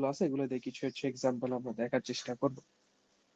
যেগুলো আছে এগুলো দিয়ে কিছু হচ্ছে এক্সাম্পল আমরা দেখার চেষ্টা করব।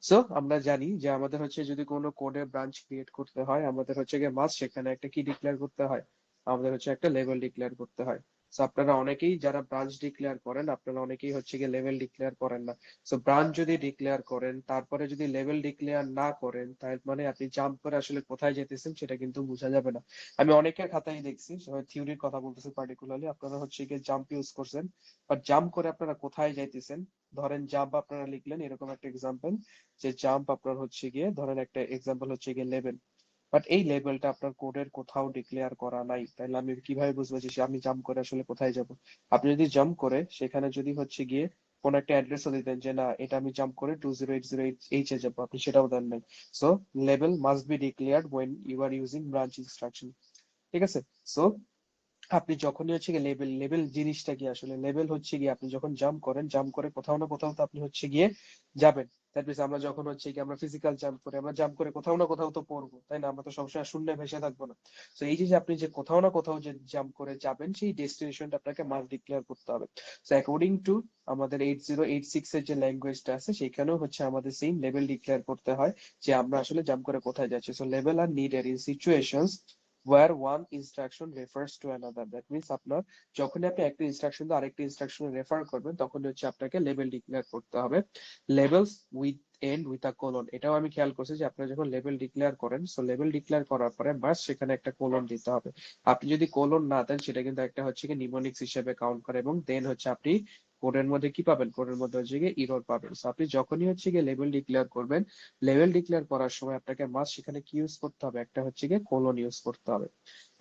সো আমরা জানি যে আমাদের হচ্ছে যদি কোনো কোডের ব্রাঞ্চ ক্রিয়েট করতে হয় আমাদের হচ্ছে গিয়ে মাস্ট সেখানে একটা কি ডিক্লেয়ার করতে হয়, আমাদের হচ্ছে একটা লেভেল ডিক্লেয়ার করতে হয়। সো আপনারা অনেকেই যারা ব্রাঞ্চ ডিক্লেয়ার করেন আপনারা অনেকেই হচ্ছে গিয়ে লেভেল ডিক্লেয়ার করেন না। সো ব্রাঞ্চ যদি ডিক্লেয়ার করেন তারপরে যদি লেভেল ডিক্লেয়ার না করেন তার মানে আপনি জাম্প করে আসলে কোথায় যেতেছেন সেটা কিন্তু বোঝা যাবে না। আমি অনেকের খাতায় দেখছি, থিওরির কথা বলতেছি পার্টিকুলারলি, আপনারা হচ্ছে গিয়ে জাম্প ইউজ করছেন বাট জাম্প করে আপনারা কোথায় যাইতেছেন, ধরেন জাম্প আপনারা লিখলেন এরকম একটা এক্সাম্পল যে জাম্প আপনার হচ্ছে গিয়ে ধরেন একটা এক্সাম্পল হচ্ছে গিয়ে লেভেল, বাট এই লেভেলটা আপনার কোডের কোথাও ডিক্লেয়ার করা নাই, তাহলে আমি কিভাবে বুঝবো যে আমি জাম্প করে আসলে কোথায় যাব? আপনি যদি জাম্প করে সেখানে যদি হচ্ছে গিয়ে কোন একটা অ্যাড্রেসও দিতেন যে না এটা আমি জাম্প করে 20808 এ যাবো, আপনি সেটাও দেন নাই। সো লেভেল must be declared when you are using branch instruction. ঠিক আছে। সো আপনি যখনই হচ্ছে গিয়ে লেভেল লেভেল জিনিসটা কি আসলে লেভেল হচ্ছে গিয়ে আপনি যখন জাম্প করেন জাম্প করে কোথাও না কোথাও তো আপনি হচ্ছে গিয়ে যাবেন। দ্যাট মিনস আমরা যখন হচ্ছে গিয়ে আমরা ফিজিক্যাল জাম্প করি আমরা জাম্প করে কোথাও না কোথাও তো পড়বো, তাই না? আমরা তো সবসময় শূন্যে ভেসে থাকবো না। তো এই যে আপনি যে কোথাও না কোথাও যে জাম্প করে যাবেন সেই ডেস্টিনেশনটা আপনাকে মাস্ট ডিক্লেয়ার করতে হবে। সো অ্যাকর্ডিং টু আমাদের 8086 এর যে ল্যাঙ্গুয়েজটা আছে সেখানেও হচ্ছে আমাদের সেম লেভেল ডিক্লেয়ার করতে হয় যে আমরা আসলে জাম্প করে কোথায় যাচ্ছি। So level are needed in situations where one instruction refers to another. That means আপনার যখন আপনি একটা ইনস্ট্রাকশন দিয়ে আরেকটা ইনস্ট্রাকশনে রেফার করবেন তখন হচ্ছে আপনাকে লেভেল ডিক্লেয়ার করতে হবে। Labels with end with a colon, এটাও আমি খেয়াল করছি যে আপনারা যখন লেভেল ডিক্লেয়ার করেন সো লেভেল ডিক্লেয়ার করার পরে বাস সেখানে একটা কোলন দিতে হবে। আপনি যদি কোলন না দেন সেটা কিন্তু একটা হচ্ছে কি নিমোনিক্স হিসেবে কাউন্ট করে এবং দেন হচ্ছে আপনি কোডের মধ্যে কি পাবেন, কোডের মধ্যে হচ্ছে গিয়ে ইরর পাবেন। সো আপনি যখনই হচ্ছে গিয়ে লেভেল ডিক্লেয়ার করবেন লেভেল ডিক্লেয়ার করার সময় আপনাকে মাস্ট সেখানে কি ইউজ করতে হবে, একটা হচ্ছে গিয়ে কোলন ইউজ করতে হবে।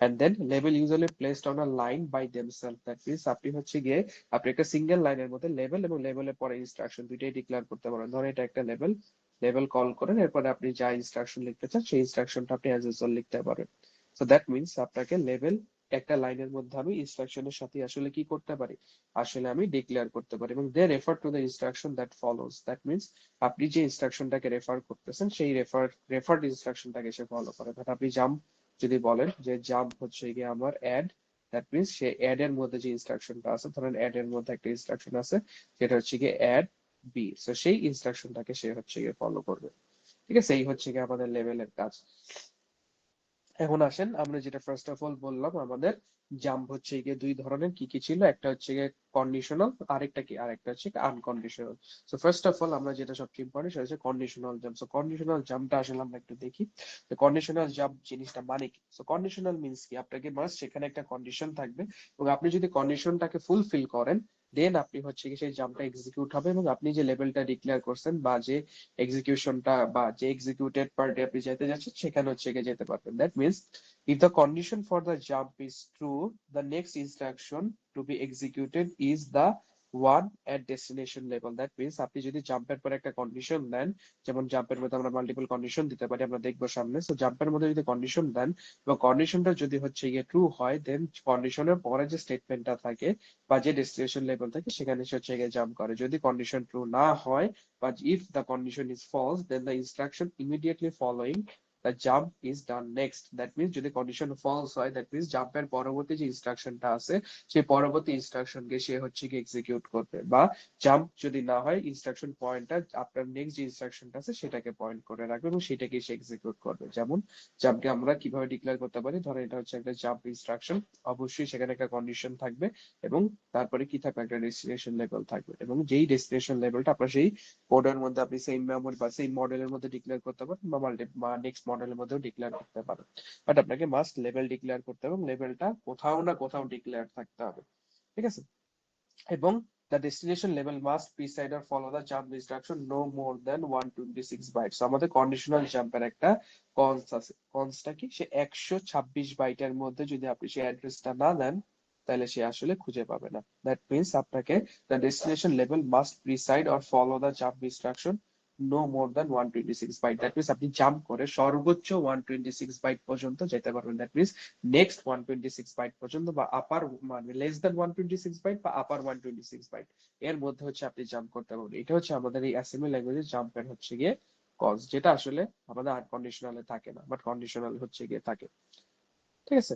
and then label usually placed on a line by themselves. That means আপনি হচ্ছে গিয়ে আপনি একটা সিঙ্গেল লাইনের মধ্যে লেভেল এবং লেভেলের পরে ইনস্ট্রাকশন দুইটাই ডিক্লেয়ার করতে পারেন। ধরেন এটা একটা লেভেল, লেভেল কল করেন এরপরে আপনি যা ইনস্ট্রাকশন লিখতে চান সেই ইনস্ট্রাকশনটা আপনি অ্যাজ ইউজুয়াল লিখতে পারেন। সো দ্যাট মিনস আপনাকে লেভেল একটা লাইনের মধ্যে আমি ইনস্ট্রাকশনের সাথে আসলে কি করতে পারি, আসলে আমি ডিক্লেয়ার করতে পারি এবং they refer to the instruction that follows. That means আপনি যে ইনস্ট্রাকশনটাকে রেফার করতেছেন সেই রেফার্ড ইনস্ট্রাকশনটাকে সে ফলো করে। ধর আপনি জাম্প যদি বলেন যে জাম্প হচ্ছে গিয়ে আমার অ্যাড, দ্যাট মিনস সে অ্যাড এর মধ্যে যে ইনস্ট্রাকশনটা আছে ধরেন অ্যাড এর মধ্যে একটা ইনস্ট্রাকশন আছে যেটা হচ্ছে গিয়ে অ্যাড বি, সো সেই ইনস্ট্রাকশনটাকে সে হচ্ছে গিয়ে ফলো করবে। ঠিক আছে, এই হচ্ছে গিয়ে আমাদের লেভেলের কাজ। এখন আসেন আমরা যেটা ফার্স্ট অফ অল বললাম আমাদের জাম্প হচ্ছে গিয়ে দুই ধরনের, কি কি ছিল, একটা হচ্ছে গিয়ে কন্ডিশনাল আরেকটা কি আরেকটা হচ্ছে unconditional. So first of all আমরা যেটা সবচেয়ে ইম্পর্টেন্ট সেটা হচ্ছে কন্ডিশনাল জাম্প। সো কন্ডিশনাল জাম্পটা আসলে আমরা একটু দেখি যে কন্ডিশনাল জাম্প জিনিসটা মানে কি। সো কন্ডিশনাল মিন্স কি আপনাকে মাস্ট সেখানে একটা কন্ডিশন থাকবে এবং আপনি যদি কন্ডিশনটাকে ফুলফিল করেন দেন আপনি হচ্ছে কি সেই জাম্পটা এক্সিকিউট হবে এবং আপনি যে লেভেলটা ডিক্লেয়ার করছেন বা যে এক্সিকিউশনটা বা যে এক্সিকিউটেড পার্টে আপনি যেতে যাচ্ছেন সেখানে হচ্ছে গিয়ে যেতে পারবেন। That means if the condition for the jump is true, the next instruction to be executed is the one at destination level. That means আপনি যদি জাম্পের পরে একটা কন্ডিশন দেন, যেমন জাম্পের মধ্যে আমরা মাল্টিপল কন্ডিশন দিতে পারি আমরা দেখবো সামনে। সো জাম্পের মধ্যে যদি কন্ডিশন দেন এবং কন্ডিশনটা যদি হচ্ছে গিয়ে ট্রু হয় দেন কন্ডিশনের পরে যে স্টেটমেন্টটা থাকে বা যে ডেস্টিনেশন লেভেল থাকে সেখানে সে হচ্ছে গিয়ে জাম্প করে। যদি কন্ডিশন ট্রু না হয় but if the condition is false then the instruction immediately following the jump is done next. That means যদি কন্ডিশন ফলস হয় that means জাম্পের পরবর্তী যে ইনস্ট্রাকশনটা আছে সেই পরবর্তী ইনস্ট্রাকশনকে সে হচ্ছে কি এক্সিকিউট করবে, বা জাম্প যদি না হয় ইনস্ট্রাকশন পয়েন্টটা আপনার নেক্সট যে ইনস্ট্রাকশনটা আছে সেটাকে পয়েন্ট করে রাখবে এবং সেটাকে সে এক্সিকিউট করবে। যেমন জাম্পকে আমরা কিভাবে ডিক্লেয়ার করতে পারি, ধরেন এটা হচ্ছে একটা জাম্প ইনস্ট্রাকশন, অবশ্যই সেখানে একটা কন্ডিশন থাকবে এবং তারপরে কি থাকবে, একটা ডেস্টিনেশন লেভেল থাকবে এবং যেই ডেস্টিনেশন লেভেলটা আপনার সেই কোডের মধ্যে আপনি সেম মেমোরি বা সেম মডেলের মধ্যে ডিক্লেয়ার করতে পারেন বা বা নেক্সট মডেলের মধ্যেও ডিক্লেয়ার করতে পারেন। বাট আপনাকে মাস্ট লেভেল ডিক্লেয়ার করতে হবে এবং লেভেলটা কোথাও না কোথাও ডিক্লেয়ার থাকতে হবে। ঠিক আছে, এবং the destination level must precede or follow the jump instruction no more than 126 bytes. So আমাদের কন্ডিশনাল জাম্পের একটা কনস আছে, কনসটা কি, সে 126 বাইটের মধ্যে যদি আপনি সেই অ্যাড্রেসটা না দেন তাহলে সে আসলে খুঁজে পাবে না। দ্যাট মিনস আপনাকে the destination level must precede or follow the jump instruction no more than 126 byte. That means আপনি জাম্প করে সর্বোচ্চ 126 বাইট পর্যন্ত যেতে পারবেন। দ্যাট মিনস নেক্সট 126 বাইট পর্যন্ত বা আপার মানে লেস দেন 126 বাইট বা আপার 126 বাইট এর মধ্যে হচ্ছে আপনি জাম্প করতে পারবেন। এটা হচ্ছে আমাদের এই অ্যাসেম্বলি ল্যাঙ্গুয়েজে জাম্পের হচ্ছে গিয়ে কজ, যেটা আসলে আমাদের আর কন্ডিশনালে থাকে না বাট কন্ডিশনাল হচ্ছে গিয়ে থাকে। ঠিক আছে,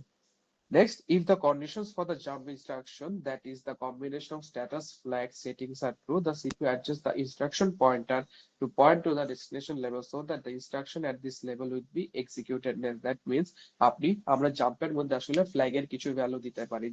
Next, if the conditions for the jump instruction, that is the combination of status flag settings are true, the CPU adjusts the instruction pointer to point to the destination level so that the instruction at this level will be executed. That means আমরা জাম্পের মধ্যে আসলে ফ্ল্যাগের কিছু value দিতে পারি,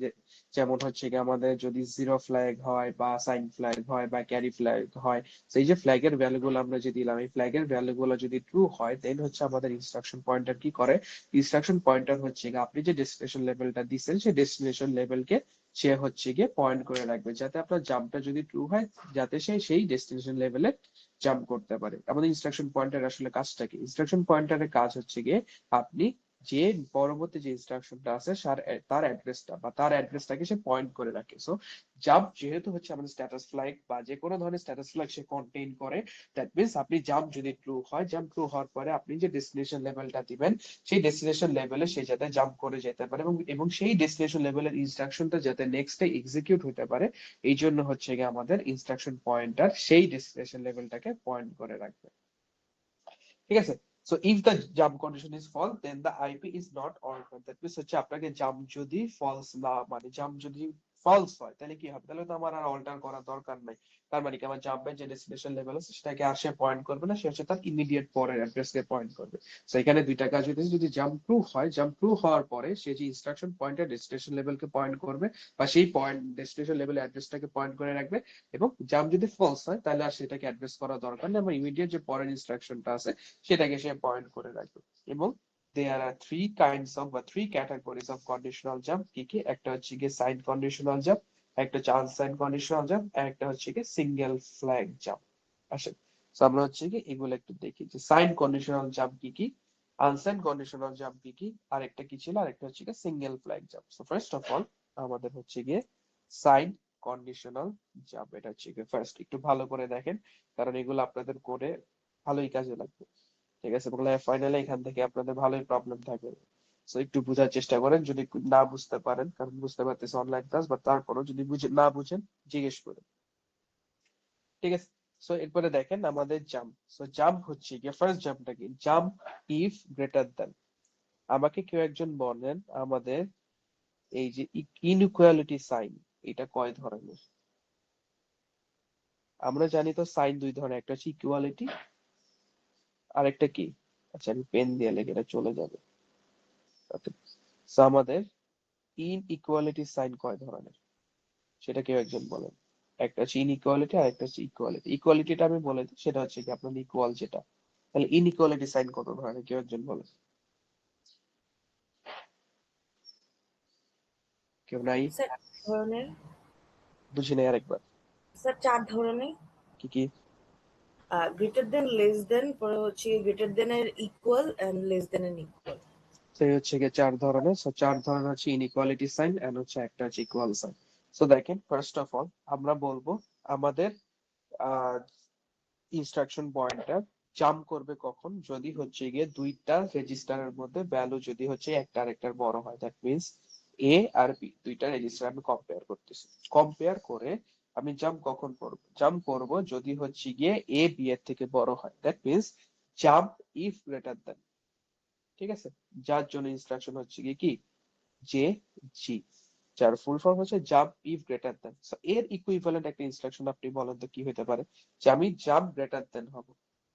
যেমন হচ্ছে কি আমাদের যদি জিরো ফ্ল্যাগ হয় বা সাইন ফ্ল্যাগ হয় বা ক্যারি ফ্ল্যাগ হয়, সেই যে ফ্ল্যাগের ভ্যালুগুলো আমরা যে দিলাম, এই ফ্ল্যাগের ভ্যালুগুলো যদি ট্রু হয় দেন হচ্ছে আমাদের ইনস্ট্রাকশন পয়েন্টার কি করে, ইনস্ট্রাকশন পয়েন্টার হচ্ছে আপনি যে ডেস্টিনেশন লেভেলটা দিচ্ছেন সেই ডেস্টিনেশন লেভেলকে সে হচ্ছে গিয়ে পয়েন্ট করে রাখবে, যাতে আপনার জাম্পটা যদি ট্রু হয় যাতে সে সেই ডেস্টিনেশন লেভেলে জাম্প করতে পারে। আমাদের ইনস্ট্রাকশন পয়েন্টার আসলে কাজটা কি, ইনস্ট্রাকশন পয়েন্টারের কাজ হচ্ছে গিয়ে আপনি যে পরবর্তী যে ইনস্ট্রাকশনটা আছে তার অ্যাড্রেসটা বা তার অ্যাড্রেসটাকে সে পয়েন্ট করে রাখে। সো জাম্প যেহেতু হচ্ছে আমাদের স্ট্যাটাস ফ্ল্যাগ বা যে কোনো ধরনের স্ট্যাটাস ফ্ল্যাগ সে কন্টেইন করে, দ্যাট মিনস আপনি জাম্প যদি ট্রু হয়, জাম্প ট্রু হওয়ার পরে আপনি যে ডেস্টিনেশন লেভেলটা দিবেন সেই ডেস্টিনেশন লেভেলে সে যাতে জাম্প করে যেতে পারে এবং সেই ডেস্টিনেশন লেভেলের ইনস্ট্রাকশনটা যাতে নেক্সট এক্সিকিউট হতে পারে, এই জন্য হচ্ছে গিয়ে আমাদের ইনস্ট্রাকশন পয়েন্টার সেই ডেস্টিনেশন লেভেলটাকে পয়েন্ট করে রাখবে। ঠিক আছে। So if the jump condition is false then the IP is not altered. That means হচ্ছে আপনাকে জাম্প যদি ফলস না মানে জাম্প যদি ফলস হয় তাহলে কি হবে, তাহলে তো আমার আর অল্টার করার দরকার নাই। তার মানে কি আমার জাম্পের যে ডেস্টিনেশন লেভেল আছে সেটাকে আর সে পয়েন্ট করবে না, সে হচ্ছে তার ইমিডিয়েট পরের অ্যাড্রেসকে পয়েন্ট করবে। সো এখানে দুইটা কাজ হইতেছে, যদি জাম্প প্রুফ হয়, জাম্প প্রুফ হওয়ার পরে সে যে ইনস্ট্রাকশন পয়েন্টের ডেস্টিনেশন লেভেলকে পয়েন্ট করবে বা সেই পয়েন্ট ডেস্টিনেশন লেভেল অ্যাড্রেসটাকে পয়েন্ট করে রাখবে, এবং জাম্প যদি ফলস হয় তাহলে আর সেটাকে অ্যাড্রেস করার দরকার নেই, আমার ইমিডিয়েট যে পরের ইনস্ট্রাকশনটা আছে সেটাকে সে পয়েন্ট করে রাখবে। এবং there are three kinds of বা three categories of conditional jump, কি কি, একটা হচ্ছে গিয়ে সাইন কন্ডিশনাল জাম্প, একটা হচ্ছে আনসাইন কন্ডিশনাল জাম্প, আর একটা হচ্ছে গিয়ে সিঙ্গেল ফ্ল্যাগ জাম্প। আসেন সো আমরা হচ্ছে কি এগুলো একটু দেখি যে সাইন কন্ডিশনাল জাম্প কি কি, আনসাইন কন্ডিশনাল জাম্প কি কি, আর একটা কি ছিল, আর একটা হচ্ছে গিয়ে single flag jump. So first of all আমাদের হচ্ছে গিয়ে সাইন কন্ডিশনাল জাম্প, এটা হচ্ছে গিয়ে ফার্স্ট, একটু ভালো করে দেখেন কারণ এগুলো আপনাদের কোডে ভালোই কাজে লাগবে। ঠিক আছে, বলে ফাইনালি এখান থেকে আপনাদের ভালোই প্রবলেম থাকবে। সো একটু বোঝার চেষ্টা করেন, যদি না বুঝতে পারেন, কারণ বুঝতে পারতেছে অনলাইন ক্লাস, বা তারপরও যদি না বুঝেন জিজ্ঞেস করেন। ঠিক আছে। সো এরপরে দেখেন আমাদের জাম্প। সো জাম্প হচ্ছে গিয়ে ফার্স্ট জাম্পটা কি, জাম্প ইফ গ্রেটার দ্যান। আমাকে কেউ একজন বলেন আমাদের এই যে ইনইকুয়ালিটি সাইন এটা কয় ধরনের। আমরা জানি তো সাইন দুই ধরনের, একটা হচ্ছে ইকুয়ালিটি আর একটা কি, আচ্ছা আমি পেন দিয়ে লেগে এটা চলে যাবে। সো আমাদের ইনইকুয়ালিটি সাইন কয় ধরনের সেটা কেউ একজন বলেন। একটা হচ্ছে ইনইকুয়ালিটি আর একটা হচ্ছে ইকুয়ালিটি। ইকুয়ালিটিটা আমি বলে দিই, সেটা হচ্ছে কি আপনার ইকুয়াল যেটা। তাহলে ইনইকুয়ালিটি সাইন কত ধরনের কেউ একজন বলেন। কেউ নাই? স্যার ধরনের। বুঝি নাই আরেকবার। স্যার 4 ধরনের। কি কি? গ্রেটার দেন, লেস দেন, পরে হচ্ছে গ্রেটার দেন এর ইকুয়াল এন্ড লেস দেন এর ইকুয়াল। সেই হচ্ছে গিয়ে চার ধরনের। সো চার ধরনের হচ্ছে ইনইকুয়ালিটি সাইন এন্ড হচ্ছে একটা হচ্ছে ইকুয়াল সাইন। সো দেখেন ফার্স্ট অফ অল আমরা বলবো আমাদের ইনস্ট্রাকশন পয়েন্টার জাম্প করবে কখন, যদি হচ্ছে গিয়ে দুইটা রেজিস্টারের মধ্যে ভ্যালু যদি হচ্ছে একটা আরেকটার বড় হয়। দ্যাট মিনস এ আর বি দুইটা রেজিস্টার আমি কম্পেয়ার করতেছি, কম্পেয়ার করে আমি জাম্প কখন করব, জাম্প করব যদি হচ্ছে গিয়ে এ বি এর থেকে বড় হয়। That means jump if greater than. ঠিক আছে, যার জন্য ইনস্ট্রাকশন হচ্ছে গিয়ে কি, জে জি, যার ফুল ফর্ম হচ্ছে jump if greater than. So এর ইকুইভ্যালেন্ট একটা ইনস্ট্রাকশন আপনি বলেন তো কি হতে পারে, যে আমি জাম্প গ্রেটার দেন হব।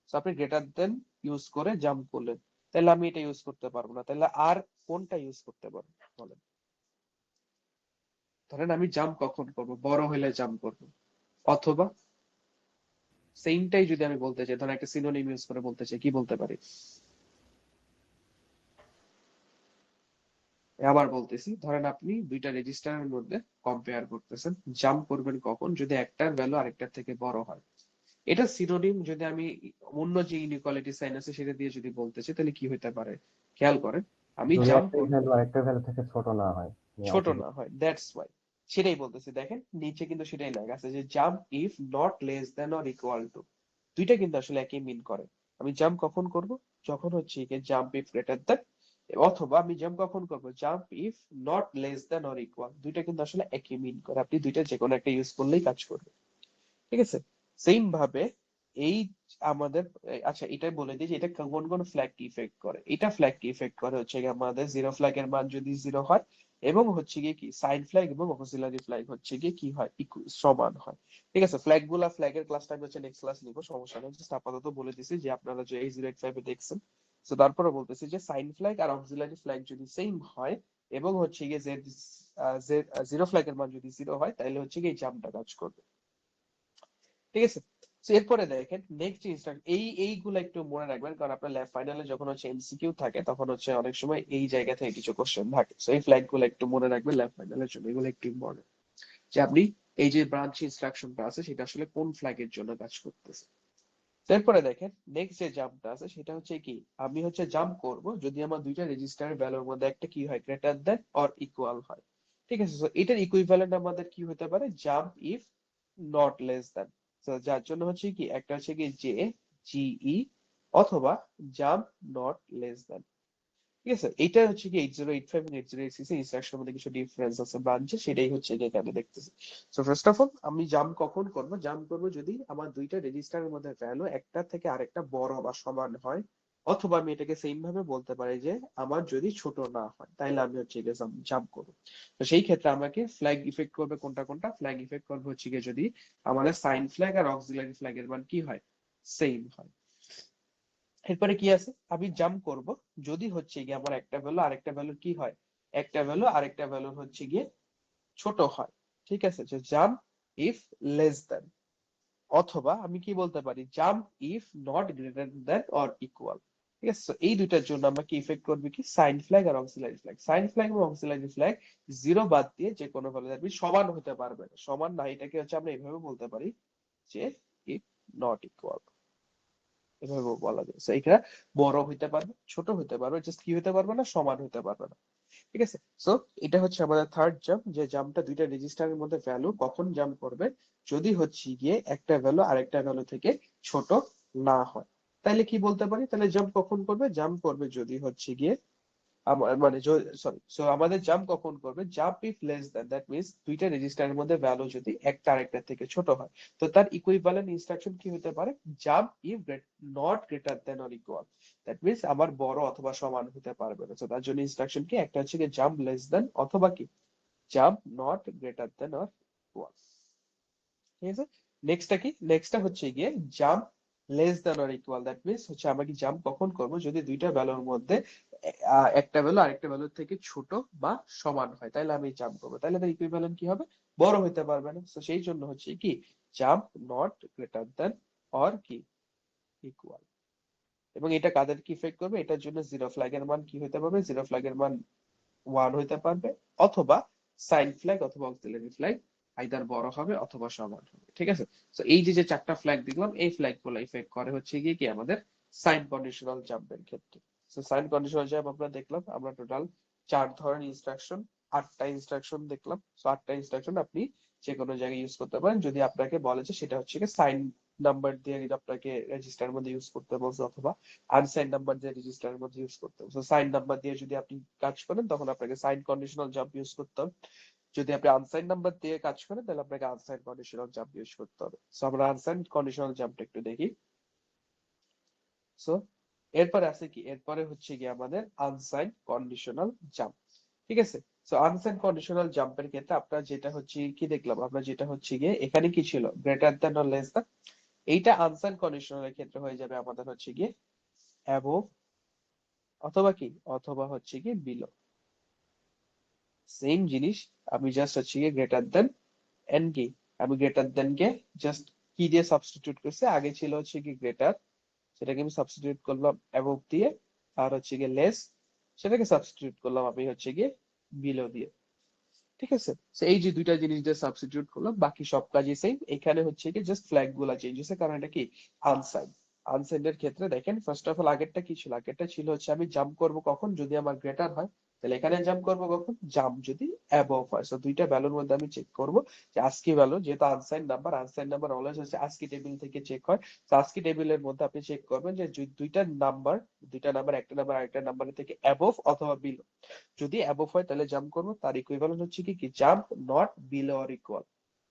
সো আপনি গ্রেটার দেন ইউজ করে জাম্প করলেন, তাহলে আমি এটা ইউজ করতে পারবো না, তাহলে আর কোনটা ইউজ করতে পারবো বলেন। ধরেন আমি জাম্প কখন করব, বড় হলে জাম্প করব, অথবা সেমটাই যদি আমি বলতে চাই, ধরেন একটা সিনোনিম ইউজ করে বলতে চাই, কি বলতে পারি। আবার বলতেছি, ধরেন আপনি দুইটা রেজিস্টারের মধ্যে কম্পেয়ার করতেছেন, জাম্প করবেন কখন, যদি একটার ভ্যালু আরেকটার থেকে বড় হয়। এটা সিনোনিম যদি আমি অন্য যে ইনইকুয়ালিটি সাইন আছে সেটা দিয়ে যদি বলতে চাই তাহলে কি হতে পারে, খেয়াল করেন। আমি যদি জাম্প একটা করব, ভ্যালু আরেকটা ভ্যালু থেকে ছোট না হয়, ছোট না হয়, দ্যাটস ওয়াই। সেটাই বলতেছি, দেখেন নিচে কিন্তু সেটাই লেখা আছে যে jump if not less than or equal to. দুইটা কিন্তু আসলে একই মিন করে। আমি জাম্প কখন করব, যখন হচ্ছে কি জাম্প ইফ গ্রেটার দ্যান, অথবা আমি জাম্প কখন করব, jump if not less than or equal. দুইটা কিন্তু আসলে একই মিন করে, আপনি দুইটা যে কোনো একটা ইউজ করলেই কাজ করবে। ঠিক আছে। সেম ভাবে এই আমাদের আচ্ছা এটাই বলে দিই যে এটা কোন কোন ফ্ল্যাগ কি ইফেক্ট করে। এটা ফ্ল্যাগ কি ইফেক্ট করে হচ্ছে গিয়ে আমাদের জিরো ফ্ল্যাগ এর মান যদি জিরো হয় এবং হচ্ছে গিয়ে কি সাইন ফ্ল্যাগ এবং অক্সিলারি ফ্ল্যাগ হচ্ছে গিয়ে কি হয় সমান হয়। ঠিক আছে, ফ্ল্যাগের ক্লাসটা আমি হচ্ছে নেক্সট ক্লাস নিব, সমস্যা নেই, জাস্ট আপাতত বলে দিছি যে আপনারা যে A085 এ দেখছেন। তো তারপরে বলতেছি যে সাইন ফ্ল্যাগ আর অক্সিলারি ফ্ল্যাগ যদি সেম হয় এবং হচ্ছে গিয়ে জিরো ফ্ল্যাগের মান যদি জিরো হয় তাহলে হচ্ছে গিয়ে এই জাম্পটা কাজ করবে। ঠিক আছে, তো এরপরে দেখেন নেক্সট ইনস্ট্রাকশন, এইগুলো একটু মনে রাখবেন, কারণ আপনার ল্যাব ফাইনালে যখন হচ্ছে এমসিকিউ থাকে তখন হচ্ছে অনেক সময় এই জায়গা থেকে কিছু কোশ্চেন থাকে, তো এই ফ্ল্যাগ গুলো একটু মনে রাখবেন ল্যাব ফাইনালের জন্য, এগুলো একটু ইম্পর্টেন্ট যে আপনি এই যে ব্রাঞ্চ ইনস্ট্রাকশনটা আছে সেটা আসলে কোন ফ্ল্যাগের জন্য কাজ করতেছে। এরপরে দেখেন নেক্সট যে জাম্পটা আছে সেটা হচ্ছে কি, আমি হচ্ছে জাম্প করব যদি আমার দুইটা রেজিস্টারের ভ্যালুর মধ্যে একটা কি হয় গ্রেটার দ্যান অর ইকুয়াল হয়। ঠিক আছে, তো এটার ইকুইভ্যালেন্ট আমাদের কি হতে পারে, jump if not less than. তো যার জন্য হচ্ছে কি একটা হচ্ছে কি জে জিই অথবা জাম্প নট লেস দ্যান। ঠিক আছে, এইটা হচ্ছে কি 8085 এবং 8086 এর ইনস্ট্রাকশনের মধ্যে কিছু ডিফারেন্স আছে ব্রাঞ্চে, সেটাই হচ্ছে যে এখানে দেখতেছি। সো ফার্স্ট অফ অল আমি জাম্প কখন করব, জাম্প করব যদি আমার দুইটা রেজিস্টারের মধ্যে ভ্যালু একটা থেকে আরেকটা বড় বা সমান হয়, অথবা আমি এটাকে সেম ভাবে বলতে পারি যে আমার যদি ছোট না হয় তাহলে আমি হচ্ছে গিয়ে জাম্প করব। তো সেই ক্ষেত্রে আমাকে ফ্ল্যাগ ইফেক্ট করবে কোনটা কোনটা, ফ্ল্যাগ ইফেক্ট করবে হচ্ছে গিয়ে যদি আমাদের সাইন ফ্ল্যাগ আর অক্সিলারি ফ্ল্যাগের মান কি হয়, সেম হয়। এরপরে কি আছে, আমি জাম্প করব যদি হচ্ছে গিয়ে আমার একটা ভ্যালু আরেকটা ভ্যালু কি হয়, একটা ভ্যালু আরেকটা ভ্যালু হচ্ছে গিয়ে ছোট হয়। ঠিক আছে, যে জাম্প ইফ লেস দ্যান, অথবা আমি কি বলতে পারি jump if not greater than or equal. ঠিক আছে, তো এই দুইটার জন্য আমরা কি ইফেক্ট করবে কি সাইন ফ্ল্যাগ আর অক্সিলারি ফ্ল্যাগ। সাইন ফ্ল্যাগ এবং অক্সিলারি ফ্ল্যাগ জিরো বাদ দিয়ে যে কোনো ভ্যালু থাকবে, সমান হতে পারবে না, সমান না এটাকে হচ্ছে আমরা এইভাবে বলতে পারি যে ইফ নট ইকুয়াল, এভাবে বলা যায়। So এটা বড় হইতে পারবে, ছোট হইতে পারবে, জাস্ট কি হইতে পারবে না, সমান হইতে পারবে না। ঠিক আছে, সো এটা হচ্ছে আমাদের থার্ড জাম্প, যে জাম্পটা দুইটা রেজিস্টারের মধ্যে ভ্যালু কখন জাম্প করবে, যদি হচ্ছে গিয়ে একটা ভ্যালু আরেকটা ভ্যালু থেকে ছোট না হয়। তাইলে কি বলতে পারি, তাহলে জাম্প কখন করবে, জাম্প করবে যদি হচ্ছে গিয়ে মানে সরি, সো আমাদের জাম্প কখন করবে, jump if less than, that means দুইটা রেজিস্টারের মধ্যে ভ্যালু যদি একটা আরেকটা থেকে ছোট হয়, তো তার ইকুইভ্যালেন্ট ইনস্ট্রাকশন কি হতে পারে, jump if not greater than or equal. That means আমার বড় অথবা সমান হতে পারবে না, তো তার জন্য ইনস্ট্রাকশন কি, একটা হচ্ছে কি জাম্প লেস দ্যান অথবা কি jump not greater than or equal. ঠিক আছে, নেক্সটটা কি, নেক্সটটা হচ্ছে গিয়ে jump less than or equal. That means হচ্ছে আমাকে জাম্প কখন করব, যদি দুইটা ভ্যালুর মধ্যে একটা ভ্যালু আরেকটা ভ্যালুর থেকে ছোট বা সমান হয় তাহলে আমি জাম্প করবো, তাহলে তার ইকুইভ্যালেন্ট কি হবে, বড় হইতে পারবে না। তো সেই জন্য হচ্ছে কি jump not greater than or কি ইকুয়াল। এবং এটা কাদের কি ইফেক্ট করবে, এটার জন্য জিরো ফ্ল্যাগের মান কি হইতে পারবে, জিরো ফ্ল্যাগের মান 1 হইতে পারবে, অথবা সাইন ফ্ল্যাগ অথবা অক্সিলারি ফ্ল্যাগ আইদার বড় হবে অথবা সমান হবে। ঠিক আছে, তো এই যে যে চারটা ফ্ল্যাগ দেখলাম, এই ফ্ল্যাগ গুলো ইফেক্ট করে হচ্ছে গিয়ে কি আমাদের সাইন কন্ডিশনাল জাম্পের ক্ষেত্রে। তো সাইন কন্ডিশনাল জাম্প আমরা দেখলাম, আমরা টোটাল 4 ধরনের ইনস্ট্রাকশন, 8টা ইনস্ট্রাকশন দেখলাম। সো 8টা ইনস্ট্রাকশন আপনি যে কোনো জায়গায় ইউজ করতে পারেন, যদি আপনাকে বলে যে সেটা হচ্ছে কি সাইন নাম্বার দিয়ে যদি আপনাকে রেজিস্টার মধ্যে ইউজ করতে বলছে, অথবা আনসাইন নাম্বার দিয়ে রেজিস্টারের মধ্যে ইউজ করতে হবে। সাইন নাম্বার দিয়ে যদি আপনি কাজ করেন তখন আপনাকে সাইন কন্ডিশনাল জাম্প ইউজ করতে হবে, যদি আপনি আনসাইন নাম্বার দিয়ে কাজ করেন তাহলে আপনাকে আনসাইন কন্ডিশনাল জাম্প ইউজ করতে হবে। সো আমরা আনসাইন কন্ডিশনাল জাম্পটা একটু দেখি। সো এরপরে আছে কি, এরপরে হচ্ছে কি আমাদের আনসাইন কন্ডিশনাল জাম্প। ঠিক আছে, সো আনসাইন কন্ডিশনাল জাম্পের ক্ষেত্রে আপনার যেটা হচ্ছে কি দেখলাম, আমরা যেটা হচ্ছে গিয়ে এখানে কি ছিল greater than or less than, এইটা আনসাইন কন্ডিশনালের ক্ষেত্রে হয়ে যাবে আমাদের হচ্ছে গিয়ে অ্যাবোভ অথবা কি, অথবা হচ্ছে কি বিলো। সেম জিনিস, আমি জাস্ট হচ্ছে গিয়ে গ্রেটার দেন এন কি, আমি গ্রেটার দেন কে জাস্ট কি দিয়ে সাবস্টিটিউট করছি, আগে ছিল হচ্ছে কি গ্রেটার, সেটাকে আমি সাবস্টিটিউট করলাম অ্যাবোভ দিয়ে, আর হচ্ছে গিয়ে লেস সেটাকে সাবস্টিটিউট করলাম আমি হচ্ছে গিয়ে বিলো দিয়ে। ঠিক আছে, তো এই যে দুইটা জিনিস দিয়ে সাবস্টিটিউট করলাম, বাকি সব কাজই সেম, এখানে হচ্ছে কি জাস্ট ফ্ল্যাগ গুলা চেঞ্জ হয়েছে, কারণ এটা কি আনসাইন। আনসাইন এর ক্ষেত্রে দেখেন ফার্স্ট অফ অল আগেরটা কি ছিল, আগেরটা ছিল হচ্ছে আমি জাম্প করব কখন, যদি আমার গ্রেটার হয়, তাহলে এখানে জাম্প করব কখন, জাম্প যদি অ্যাবভ হয়। সো দুইটা ভ্যালুর মধ্যে আমি চেক করব যে আস্কি ভ্যালু, যেহেতু আনসাইন নাম্বার অলওয়েজ হচ্ছে আস্কি টেবিল থেকে চেক হয়, তো আস্কি টেবিলের মধ্যে আপনি চেক করবেন যে দুইটা নাম্বার একটা নাম্বার আরেকটা নাম্বারের থেকে অ্যাবভ অথবা বিলো। যদি অ্যাবভ হয় তাহলে জাম্প করবো, তার ইকুইভ্যালেন্ট হচ্ছে কি কি jump not below or equal.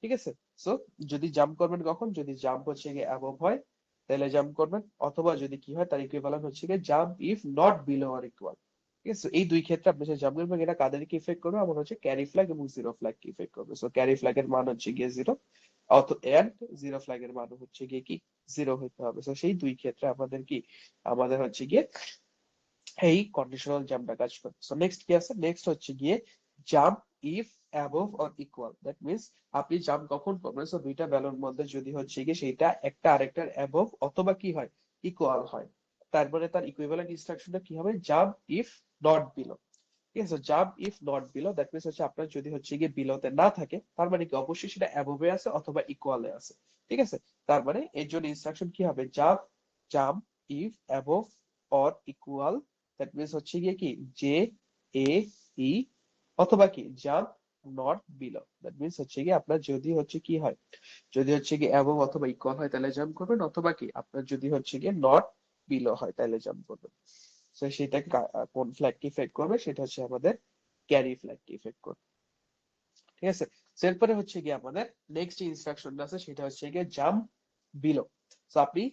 ঠিক আছে, সো যদি জাম্প করবেন কখন, যদি জাম্প হচ্ছে গিয়ে অ্যাবভ হয় তাহলে জাম্প করবেন, অথবা যদি কি হয় তার ইকুইভ্যালেন্ট হচ্ছে গিয়ে jump if not below or equal. ঠিক আছে? এই দুই ক্ষেত্রে আপনি যে জাম্প করবেন এটা কাদেরকে ইফেক্ট করবে? আমার হচ্ছে ক্যারি ফ্ল্যাগ এবং জিরো ফ্ল্যাগ কি ইফেক্ট করবে। সো ক্যারি ফ্ল্যাগ এর মান হচ্ছে গিয়ে জিরো, এন্ড জিরো ফ্ল্যাগ এর মান হচ্ছে গিয়ে কি জিরো হইতে হবে। সো সেই দুই ক্ষেত্রে আমাদের হচ্ছে গিয়ে এই কন্ডিশনাল জাম্পটা কাজ করে। সো নেক্সট কি আছে? নেক্সট হচ্ছে গিয়ে jump if above or equal. That means আপনি জাম্প কখন করবেন? সো দুইটা ভ্যালুর মধ্যে যদি হচ্ছে গিয়ে সেইটা একটা আরেকটার অ্যাবভ অথবা কি হয়, ইকুয়াল হয়, তারপরে তার ইকুইভ্যালেন্ট ইনস্ট্রাকশনটা কি হবে? Jump if not below. ঠিক আছে? Jump if not below that means হচ্ছে আপনার যদি হচ্ছে গিয়ে বিলোতে না থাকে, তার মানে কি অবশ্যই সেটা অ্যাবভে আছে অথবা ইকুয়ালে আছে। ঠিক আছে? তার মানে এর জন্য ইনস্ট্রাকশন কি হবে? Jump if above or equal, that means হচ্ছে গিয়ে কি জে এ ই, অথবা কি jump not below. That means হচ্ছে গিয়ে আপনার যদি হচ্ছে কি হয়, যদি হচ্ছে গিয়ে অ্যাবভ অথবা ইকুয়াল হয় তাহলে জাম্প করবেন, অথবা কি আপনার যদি হচ্ছে গিয়ে নট বিলো হয় তাহলে জাম্প করবেন। তো সেটা কোন ফ্ল্যাগকে ইফেক্ট করবে? সেটা হচ্ছে আমাদের ক্যারি ফ্ল্যাগকে ইফেক্ট করবে। ঠিক আছে? এরপরে হচ্ছে গিয়ে আমাদের নেক্সট ইনস্ট্রাকশনটা আছে, সেটা হচ্ছে গিয়ে জাম্প বিলো। তো আপনি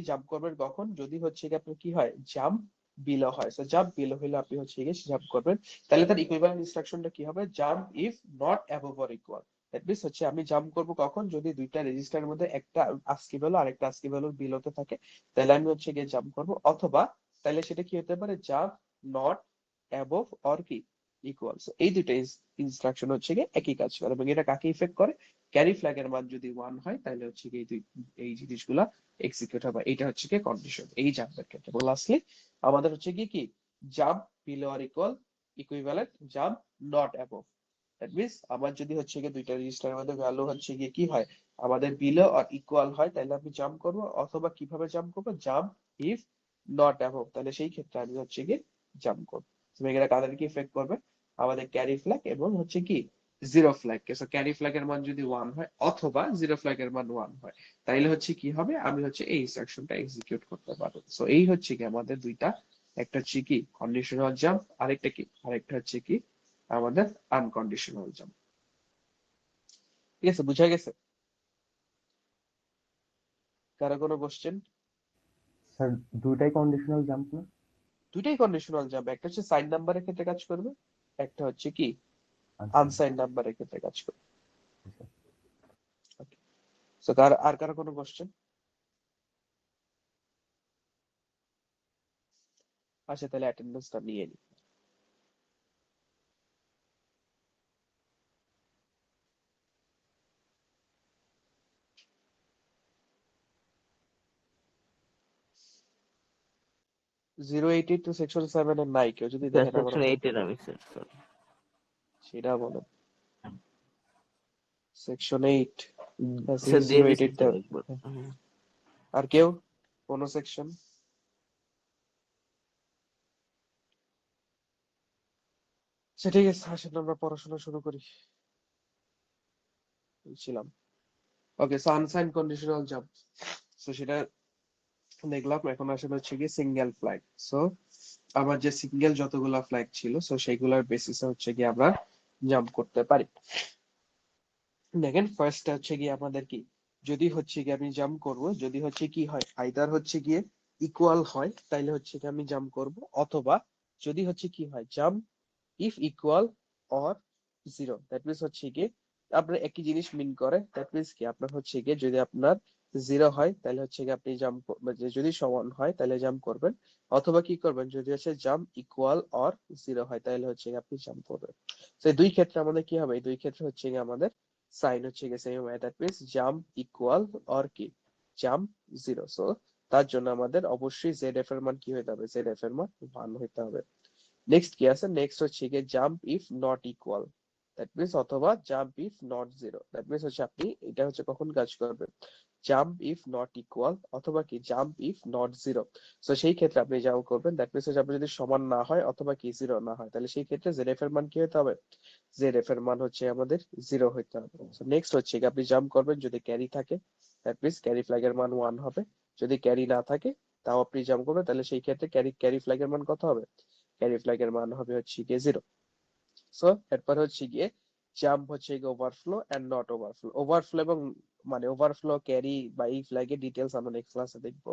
জাম্প করবেন কখন? যদি হচ্ছে গিয়ে আপনার কি হয়, জাম্প বিলো হয়। তো জাম্প বিলো হলে আপনি হচ্ছে গিয়ে জাম্প করবেন, তাহলে তার ইকুইভ্যালেন্ট ইনস্ট্রাকশনটা কি হবে? Jump if not above or equal. That means হচ্ছে আমি জাম্প করব কখন? যদি দুইটা রেজিস্টারের মধ্যে একটা আস্কি ভ্যালু আর একটা আস্কি ভ্যালুর বিলোতে থাকে, তাহলে আমি হচ্ছে গিয়ে জাম্প করব, অথবা তাহলে সেটা কি হতে পারে? জাম্প নট অ্যাবভ অর কি ইকুয়াল। এই দুইটা ইনস্ট্রাকশন হচ্ছে গিয়ে একই কাজ করে, এবং এটা কাকে ইফেক্ট করে? ক্যারি ফ্ল্যাগ এর মান যদি 1 হয় তাহলে হচ্ছে গিয়ে এই জিনিসগুলা এক্সিকিউট হবে। এটা হচ্ছে গিয়ে কন্ডিশন এই জাম্পের ক্ষেত্রে। এবং লাস্টলি আমাদের হচ্ছে গিয়ে কি jump below or equal equivalent jump not above. That means আমার যদি হচ্ছে গিয়ে দুইটা রেজিস্টারের মধ্যে ভ্যালু হচ্ছে গিয়ে কি হয়, আমাদের বিলো আর ইকুয়াল হয়, তাহলে আমি জাম্প করব, অথবা কিভাবে জাম্প করব? জাম্প ইফ নট অ্যাবভ, তাহলে সেই ক্ষেত্রে আমি হচ্ছে গিয়ে জাম্প করব। এটা কাদেরকে ইফেক্ট করবে? আমাদের ক্যারি ফ্ল্যাগ এবং হচ্ছে কি জিরো ফ্ল্যাগ কে। সো ক্যারি ফ্ল্যাগ এর মান যদি 1 হয় অথবা জিরো ফ্ল্যাগ এর মান 1 হয়, তাইলে হচ্ছে কি হবে? আমি হচ্ছে এই ইনস্ট্রাকশনটা এক্সিকিউট করতে পারবো। সো এই হচ্ছে কি আমাদের দুইটা, একটা হচ্ছে কি কন্ডিশনাল জাম্প, আরেকটা হচ্ছে কি আমাদের আনকন্ডিশনাল জাম্প। ঠিক আছে? বুঝা গেছে? কারো কোনো কোশ্চেন? স্যার দুইটাই কন্ডিশনাল জাম্প না? দুইটাই কন্ডিশনাল জাম্প, একটা হচ্ছে সাইন নাম্বারের ক্ষেত্রে কাজ করবে, একটা হচ্ছে কি আচ্ছা আনসাইন নাম্বারের ক্ষেত্রে কাজ করবে। আচ্ছা। সো আর কারো কোনো কোশ্চেন? আচ্ছা, তাহলে অ্যাটেন্ডেন্সটা নিয়ে নি। জিরো এইট টু সেকশন 7 এর নাই কেউ? যদি দেখেন আমার সেকশন 8 এর আমি স্যার সরি সেটা বলেন। সেকশন 8 স্যার দিয়ে জিরো এইট দিছি এইট। তো একবার আর কেউ কোন সেকশন? আচ্ছা ঠিক আছে, আসেন আমরা পড়াশোনা শুরু করি। ছিলাম okay. So unsigned conditional jump, so সেটা দেখলাম। এখন আসলে হচ্ছে কি সিঙ্গেল ফ্ল্যাগ। সো আমার যে সিঙ্গেল যতগুলা ফ্ল্যাগ ছিল, সো সেইগুলোর বেসিসে হচ্ছে কি আমরা জাম্প করতে পারি। দেখেন ফার্স্ট হচ্ছে গিয়ে আমাদের কি, যদি হচ্ছে গিয়ে আমি জাম্প করব, যদি হচ্ছে কি হয় আইদার হচ্ছে গিয়ে ইকুয়াল হয় তাইলে হচ্ছে কি আমি জাম্প করব, অথবা যদি হচ্ছে কি হয় jump if equal or zero. That means হচ্ছে গিয়ে আপনার একই জিনিস মিন করে। দ্যাট মিনস কি আপনার হচ্ছে গিয়ে যদি আপনার জিরো হয় তাহলে হচ্ছে গিয়ে আপনি জাম্প, যদি সমান হয় তাহলে জাম্প করবেন, অথবা কি করবেন যদি হচ্ছে জাম্প ইকুয়াল অর জিরো হয় তাহলে হচ্ছে গিয়ে আপনি জাম্প করবেন। তো এই দুই ক্ষেত্রে আমাদের কি হবে? এই দুই ক্ষেত্রে হচ্ছে গিয়ে আমাদের সাইন হচ্ছে গিয়ে সেম হয়। That means jump equal or কি জাম্প জিরো। সো তার জন্য আমাদের অবশ্যই জেড এফ এর মান কি হতে হবে? জেড এফ এর মান 1 হতে হবে। নেক্সট কি আছে? নেক্সট হচ্ছে গিয়ে jump if not equal, that means অথবা jump if not zero. That means হচ্ছে আপনি এটা হচ্ছে কখন কাজ করবে? জাম্প ইফ নট ইকুয়াল অথবা কি jump if not zero. So সেই ক্ষেত্রে আপনি যা করবেন, দ্যাট মিনস হচ্ছে আপনি যদি সমান না হয় অথবা কি জিরো না হয়, তাহলে সেই ক্ষেত্রে জেড এফ এর মান কি হতে হবে? জেড এফ এর মান হচ্ছে আমাদের জিরো হতে হবে। সো নেক্সট হচ্ছে কি আপনি জাম্প করবেন যদি ক্যারি থাকে, দ্যাট মিনস ক্যারি ফ্ল্যাগ এর মান 1 হবে। যদি ক্যারি না থাকে তাও আপনি জাম্প করবেন, তাহলে সেই ক্ষেত্রে ক্যারি ফ্ল্যাগ এর মান কত হবে? ক্যারি ফ্ল্যাগ এর মান হবে হচ্ছে গিয়ে জিরো। সো এরপর হচ্ছে গিয়ে জাম্প হচ্ছে গিয়ে overflow and not overflow. Overflow এবং ওভারফ্লো ক্যারি বা এই ফ্ল্যাগের ডিটেলস আমরা নেক্সট ক্লাসে দেখবো,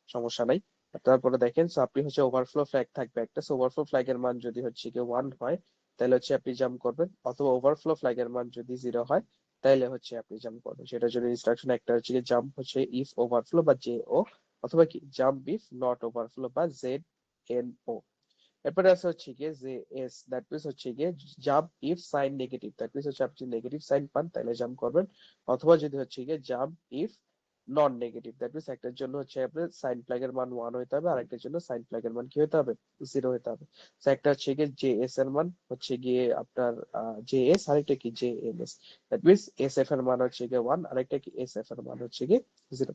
সমস্যা নাই। তারপরে দেখেন সো আপনি হচ্ছে ওভারফ্লো ফ্ল্যাগ থাকবে একটা, সো ওভারফ্লো ফ্ল্যাগের মান যদি হচ্ছে কি 1 হয় তাহলে হচ্ছে আপনি জাম্প করবেন, অথবা ওভারফ্লো ফ্ল্যাগের মান যদি 0 হয় তাহলে হচ্ছে আপনি জাম্প করবেন। সেটার জন্য ইনস্ট্রাকশন একটা হচ্ছে কি জাম্প হচ্ছে ইফ ওভারফ্লো বা জে ও, অথবা কি জাম্প ইফ নট ওভারফ্লো বা জেড এন ও। এরপরে আছে হচ্ছে গিয়ে যে এস, দ্যাট মিনস হচ্ছে গিয়ে jump if sign negative, that means হচ্ছে আপনি নেগেটিভ সাইন পান তাহলে জাম্প করবেন, অথবা যদি হচ্ছে গিয়ে jump if non negative, that means একটার জন্য হচ্ছে আপনার সাইন ফ্ল্যাগের মান 1 হতে হবে, আর একটার জন্য সাইন ফ্ল্যাগের মান কি হতে হবে 0 হতে হবে। তো একটা হচ্ছে গিয়ে জে এস এর মান হচ্ছে গিয়ে আপনার জে এস, আরেকটা কি J M S, that means S F এর মান হচ্ছে গিয়ে 1, আরেকটা কি এস এফ এর মান হচ্ছে গিয়ে 0।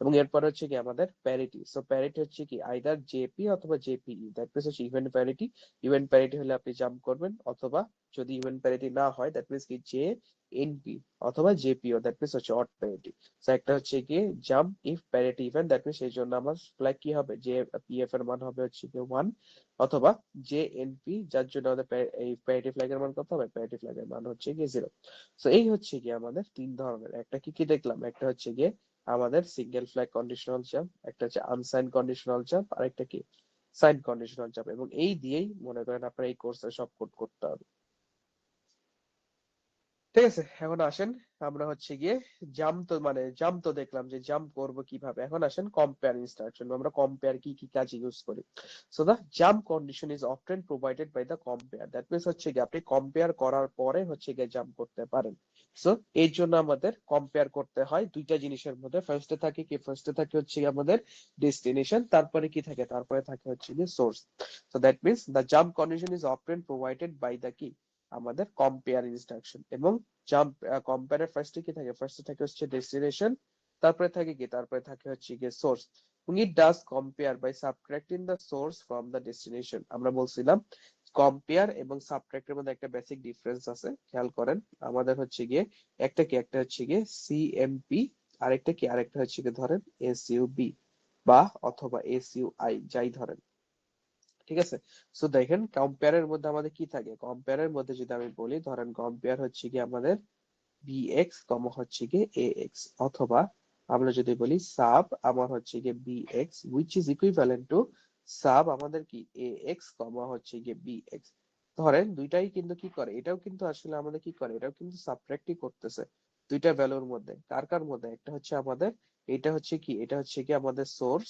এবং এরপর হচ্ছে কি আমাদের প্যারিটি, সো প্যারিটি হচ্ছে কি আইদার জেপি অথবা জেপিই, দ্যাট মিনস হচ্ছে ইভেন্ট প্যারিটি। ইভেন্ট প্যারিটি হলে আপনি জাম্প করবেন, অথবা যদি ইভেন্ট প্যারিটি না হয় দ্যাট মিনস কি জে এনপি অথবা জেপিও, দ্যাট মিনস হচ্ছে অড প্যারিটি। সো একটা হচ্ছে কি jump if parity event, that means সেই জন্য আমার ফ্ল্যাগ কি হবে যে পিএফ এর মান হবে হচ্ছে কি 1, অথবা জে এনপি যার জন্য আমাদের এই প্যারিটি ফ্ল্যাগের মান কত হবে, প্যারিটি ফ্ল্যাগের মান হচ্ছে কি 0। সো এই হচ্ছে কি আমাদের তিন ধরনের, একটা কি কি দেখলাম, একটা হচ্ছে গিয়ে আমাদের সিঙ্গেল ফ্ল্যাগ কন্ডিশনাল জাম্প, একটা হচ্ছে আনসাইন কন্ডিশনাল জাম্প, আর একটা কি সাইন কন্ডিশনাল জাম্প। এবং এই দিয়েই মনে করেন আপনার এই কোর্সে সব কোড করতে হবে। ঠিক আছে, এখন আসেন আমরা হচ্ছে গিয়ে জাম্প তো দেখলাম যে জাম্প করব কিভাবে, এখন আসেন কম্পেয়ার ইনস্ট্রাকশন, আমরা কম্পেয়ার কি কি কাজে ইউজ করি। So the jump condition is often provided by the compare, that means হচ্ছে গিয়ে আপনি কম্পেয়ার করার পরে হচ্ছে গিয়ে জাম্প করতে পারেন। সো এই জন্য আমাদের কম্পেয়ার করতে হয় দুইটা জিনিসের মধ্যে, ফার্স্টে থাকে কি, ফার্স্টে থাকে হচ্ছে গিয়ে আমাদের ডেস্টিনেশন, তারপরে কি থাকে, তারপরে থাকে হচ্ছে গিয়ে source. So that means the jump condition is often provided by the কি আমাদের কম্পেয়ার ইনস্ট্রাকশন। এবং জাম্প কম্পেয়ারের ফার্স্টে কি থাকে, ফার্স্টে থাকে হচ্ছে ডেস্টিনেশন, তারপরে থাকে কি, তারপরে থাকে হচ্ছে গিয়ে source. It does compare by subtracting the source from the destination. আমরা বলছিলাম কম্পেয়ার এবং সাবট্রাক্টের মধ্যে একটা বেসিক ডিফারেন্স আছে, খেয়াল করেন। আমাদের হচ্ছে গিয়ে একটা কি, একটা হচ্ছে গিয়ে সিএমপি, আরেকটা কি, আরেকটা হচ্ছে গিয়ে ধরেন এসইউবি বা অথবা এসইউআই যাই ধরেন। ঠিক আছে, সো দেখেন কম্পেয়ারের মধ্যে আমাদের কি থাকে, কম্পেয়ারের মধ্যে যদি আমি বলি ধরেন কম্পেয়ার হচ্ছে কি আমাদের bx কমা হচ্ছে কি ax, অথবা আমরা যদি বলি সাব আমার হচ্ছে কি bx which is equivalent to sub আমাদের কি ax কমা হচ্ছে কি bx। ধরেন দুইটাই কিন্তু কি করে, এটাও কিন্তু আসলে আমাদের কি করে, এটাও কিন্তু সাবট্রাক্টই করতেছে দুইটা ভ্যালুর মধ্যে, কার কার মধ্যে, একটা হচ্ছে আমাদের, এটা হচ্ছে কি, এটা হচ্ছে কি আমাদের সোর্স,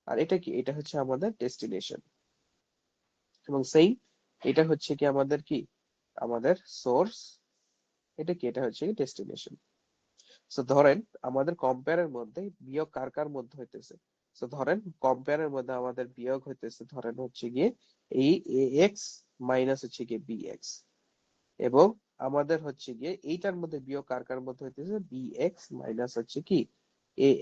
আর এটা কি, এটা হচ্ছে আমাদের ডেস্টিনেশন। এবং সেই এটা হচ্ছে কি আমাদের কি, আমাদের সোর্স, এটা কি, এটা হচ্ছে কি ডেস্টিনেশন। সো ধরেন আমাদের কম্পেয়ারের মধ্যে বিয়োগ কার কার মধ্যে হইতেছে, সো ধরেন কম্পেয়ারের মধ্যে আমাদের বিয়োগ হইতেছে ধরেন হচ্ছে গিয়ে এই ax মাইনাস হচ্ছে গিয়ে bx, এবং আমাদের হচ্ছে গিয়ে এইটার মধ্যে বিয়োগ কার কার মধ্যে হইতেছে bx মাইনাস হচ্ছে কি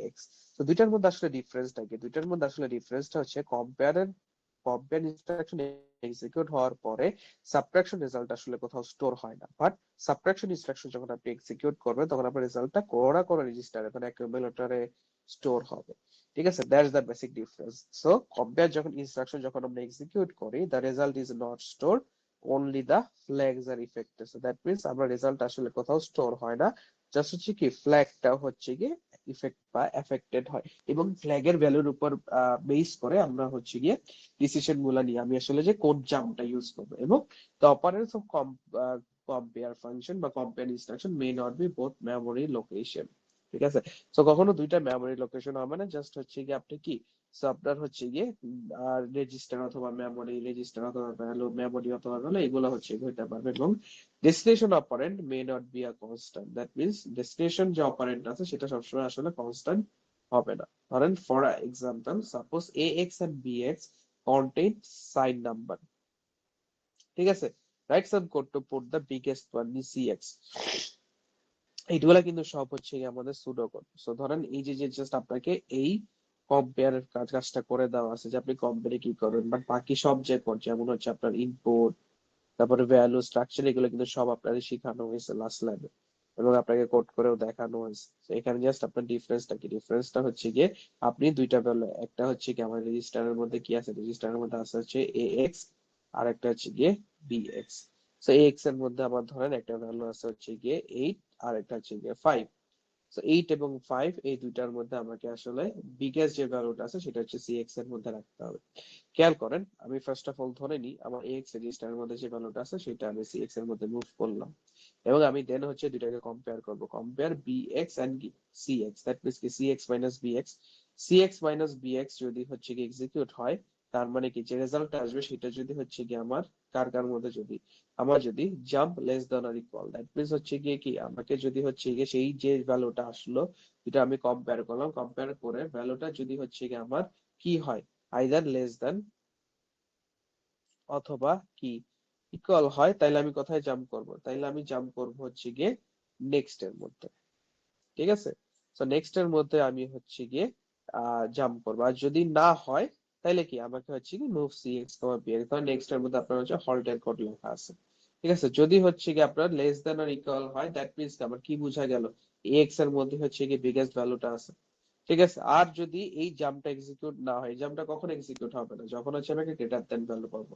ax। তো দুইটার মধ্যে আসলে ডিফারেন্সটা কি, দুইটার মধ্যে আসলে ডিফারেন্সটা হচ্ছে কম্পেয়ার ইনস্ট্রাকশন এক্সিকিউট হওয়ার পরে সাবট্রাকশন রেজাল্ট আসলে কোথাও স্টোর হয় না, বাট সাবট্রাকশন ইনস্ট্রাকশন যখন আপনি এক্সিকিউট করবেন তখন আপনার রেজাল্টটা কোনো না কোনো রেজিস্টারে মানে অ্যাকুমুলেটরে স্টোর হবে। ঠিক আছে, that's the basic difference. So compare যখন ইনস্ট্রাকশন যখন আমরা এক্সিকিউট করি the result is not store, only the flags are affected, so that means আমরা রেজাল্ট আসলে কোথাও স্টোর হয় না, জাস্ট হচ্ছে কি ফ্ল্যাগটা হচ্ছে কি ইফেক্ট বা এফেক্টেড হয়, এবং ফ্ল্যাগের ভ্যালুর উপর বেস করে আমরা হচ্ছে গিয়ে ডিসিশন গুলা নিই আমি আসলে যে কোড জাম্পটা ইউজ করবো। এবং the operands of compare function বা compare instruction may not be both memory location। ঠিক আছে, তো কখনো দুইটা মেমোরি লোকেশন হবে না, জাস্ট হচ্ছে গিয়ে আপনি কি, সো আপনার হচ্ছে গিয়ে রেজিস্টার অথবা মেমোরি, রেজিস্টার অথবা ভ্যালু, মেমোরি অথবা ভ্যালু, এগুলো হচ্ছে হইতে পারবে। এবং destination operand may not be a constant, that means destination যে অপারেন্ড আছে সেটা সবসময় আসলে কনস্ট্যান্ট হবে না। ধরেন for example suppose ax and bx contain sign number, ঠিক আছে, write some code to put the biggest one cx, এইগুলা কিন্তু সব হচ্ছে গিয়ে আমাদের সুডো কোড। সো ধরেন এই যে জাস্ট আপনাকে এই কম্পেয়ারের কাজটা করে দেওয়া আছে যে আপনি কম্পেয়ারে কি করবেন, বাট বাকি সব যে কোড যেমন হচ্ছে আপনার ইনপুট, তারপরে ভ্যালু, স্ট্রাকচার, এগুলো কিন্তু সব আপনাদের শেখানো হয়েছে লাস্ট ল্যাবে, এবং আপনাকে কোড করেও দেখানো হয়েছে। তো এখানে জাস্ট আপনার ডিফারেন্সটা কি, ডিফারেন্সটা হচ্ছে গিয়ে আপনি দুইটা ভ্যালু, একটা হচ্ছে কি আমার রেজিস্টারের মধ্যে কি আছে, রেজিস্টারের মধ্যে আছে হচ্ছে ax, আর একটা হচ্ছে গিয়ে bx। সো ax এর মধ্যে আমার ধরেন একটা ভ্যালু আছে হচ্ছে গিয়ে 8, আর একটা হচ্ছে গিয়ে 5, সো 8 এবং 5 এই দুইটার মধ্যে আমাকে আসলে বিগেস্ট যে ভ্যালুটা আছে সেটা হচ্ছে cx এর মধ্যে রাখতে হবে। খেয়াল করেন, আমি ফার্স্ট অফ অল ধরে নিই আমার ax রেজিস্টারের মধ্যে যে ভ্যালুটা আছে সেটা আমি cx এর মধ্যে মুভ করলাম, এবং আমি দেন হচ্ছে দুইটাকে কম্পেয়ার করব, compare bx and cx, that means কি cx minus bx, cx minus bx যদি হচ্ছে কি এক্সিকিউট হয়, তার মানে কি যে রেজাল্টটা আসবে সেটা যদি হচ্ছে কি আমার কার কার মধ্যে, যদি আমার যদি jump less than or equal, that means হচ্ছে গিয়ে কি আমাকে যদি হচ্ছে গিয়ে সেই যে ভ্যালুটা আসলো এটা আমি কম্পেয়ার করলাম, কম্পেয়ার করে ভ্যালুটা যদি হচ্ছে গিয়ে আমার কি হয়, আইদার লেস দ্যান অথবা কি ইকুয়াল হয়, তাইলে আমি কোথায় জাম্প করব, তাইলে আমি জাম্প করব হচ্ছে গিয়ে নেক্সট এর মধ্যে। ঠিক আছে, তো নেক্সট এর মধ্যে আমি হচ্ছে গিয়ে জাম্প করবো, আর যদি না হয় তাহলে কি আমাকে হচ্ছে কি মুভ সিএক্স কমা বিএক্স, ধর নেক্সট এর মধ্যে আপনার হচ্ছে হল্টের কোড লেখা আছে। ঠিক আছে, যদি হচ্ছে কি আপনার লেস দেন অর ইকুয়াল হয়, দ্যাট মিন্স আমার কি বোঝা গেল, এক্স এর মধ্যে হচ্ছে কি বিগেস্ট ভ্যালুটা আছে। ঠিক আছে, আর যদি এই জাম্পটা এক্সিকিউট না হয়, জাম্পটা কখন এক্সিকিউট হবে না, যখন হচ্ছে আমাকে গ্রেটার দেন ভ্যালু পাবো,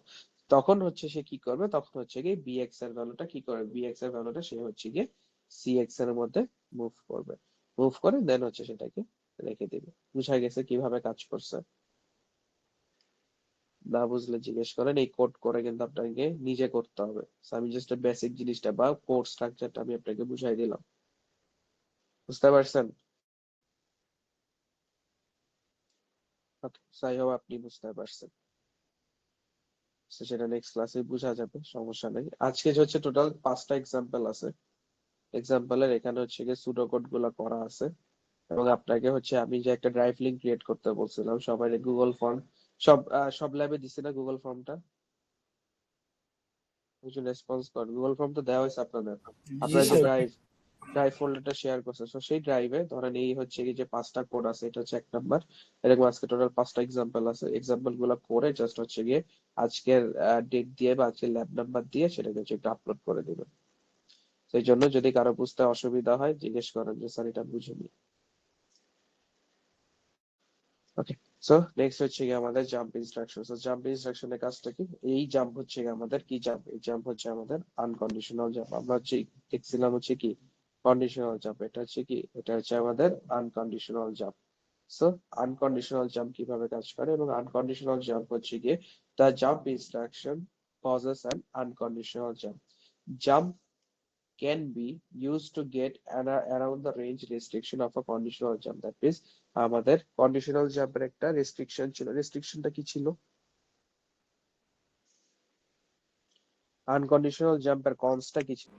তখন হচ্ছে সে কি করবে, তখন হচ্ছে কি বিএক্স এর ভ্যালুটা কি করবে, বিএক্স এর ভ্যালুটা সে হচ্ছে গিয়ে সিএক্স এর মধ্যে মুভ করবে, মুভ করে দেন হচ্ছে সেটাকে রেখে দিবে। বুঝা গেছে কিভাবে কাজ করছে? না বুঝলে জিজ্ঞেস করেন, এই কোড করে কিন্তু আপনাকে নিজে করতে হবে। So, আমি জাস্ট বেসিক জিনিসটা বা কোড স্ট্রাকচারটা আমি আপনাকে বুঝাই দিলাম, বুঝতে পারছেন? যাই হোক আপনি বুঝতে পারছেন। So, সেটা নেক্সট ক্লাসে বোঝা যাবে, সমস্যা নেই। আজকে যে হচ্ছে টোটাল 5টা এক্সাম্পল আছে, এক্সাম্পলের এখানে হচ্ছে গিয়ে সুডো কোড গুলা করা আছে, এবং আপনাকে হচ্ছে আমি যে একটা ড্রাইভ লিংক ক্রিয়েট করতে বলছিলাম সবাই, গুগল ফর্ম সব ল্যাবে দিছি না গুগল ফর্মটা, কিছু রেসপন্স করেন, গুগল ফর্ম তো দেওয়া হয়েছে আপনাদের, জি আপনারা যে স্যার। ড্রাইভ ফোল্ডারটা শেয়ার করছে, তো সেই ড্রাইভে ধরেন এই হচ্ছে কি যে 5টা কোড আছে, এটা হচ্ছে 1 নাম্বার, এরকম আজকে টোটাল 5টা এক্সাম্পল আছে, এক্সাম্পল গুলো করে জাস্ট হচ্ছে গিয়ে আজকের ডেট দিয়ে বা আজকের ল্যাব নাম্বার দিয়ে সেটাকে হচ্ছে একটু আপলোড করে দিবেন। সেই জন্য যদি কারো বুঝতে অসুবিধা হয় জিজ্ঞেস করেন যে স্যার এটা বুঝিনি। ওকে, সো নেক্সট হচ্ছে গিয়ে আমাদের জাম্প ইনস্ট্রাকশন। সো জাম্প ইনস্ট্রাকশনের কাজটা কি, এই জাম্প হচ্ছে গিয়ে আমাদের কি জাম্প, এই জাম্প হচ্ছে আমাদের আনকন্ডিশনাল জাম্প। আমরা হচ্ছে দেখছিলাম হচ্ছে কি কন্ডিশনাল জাম্প, এটা হচ্ছে কি, এটা হচ্ছে আমাদের unconditional jump. So unconditional jump কিভাবে কাজ করে, এবং আনকন্ডিশনাল জাম্প হচ্ছে গিয়ে the jump instruction causes an unconditional jump. Jump can be used to get around the range restriction of a conditional jump. That means আমাদের কন্ডিশনাল জাম্পের একটা restriction ছিল, রেস্ট্রিকশনটা কি ছিল, আনকন্ডিশনাল জাম্পের কনসটা কি ছিল?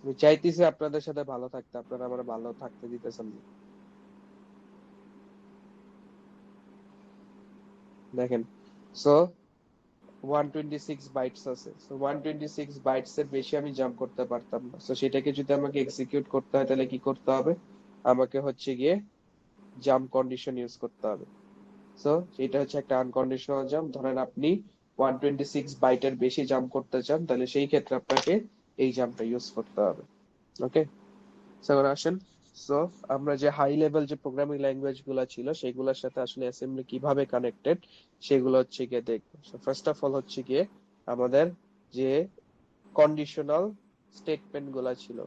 আমি চাইতেছি আপনাদের সাথে ভালো থাকতে, আপনারা আমার ভালো থাকতে দিতেছেন না। দেখেন, সো 126 বাইটস আছে, সো 126 বাইটস এর বেশি আমি জাম্প করতে পারতাম না। সো সেটাকে যদি আমাকে এক্সিকিউট করতে হয় তাহলে কি করতে হবে, আমাকে হচ্ছে গিয়ে জাম্প কন্ডিশন ইউজ করতে হবে। সো এটা হচ্ছে একটা আনকন্ডিশনাল জাম্প। ধরেন আপনি 126 বাইটের বেশি জাম্প করতে চান, তাহলে সেই ক্ষেত্রে আপনাকে এই জাম্পটা ইউজ করতে হবে। ওকে, সো এবার আসেন, সো আমরা যে হাই লেভেল যে প্রোগ্রামিং ল্যাঙ্গুয়েজ গুলা ছিল সেগুলোর সাথে আসলে অ্যাসেম্বলি কিভাবে কানেক্টেড সেগুলো হচ্ছে গিয়ে দেখবো। সো ফার্স্ট অফ অল হচ্ছে গিয়ে আমাদের যে কন্ডিশনাল স্টেটমেন্ট গুলা ছিল,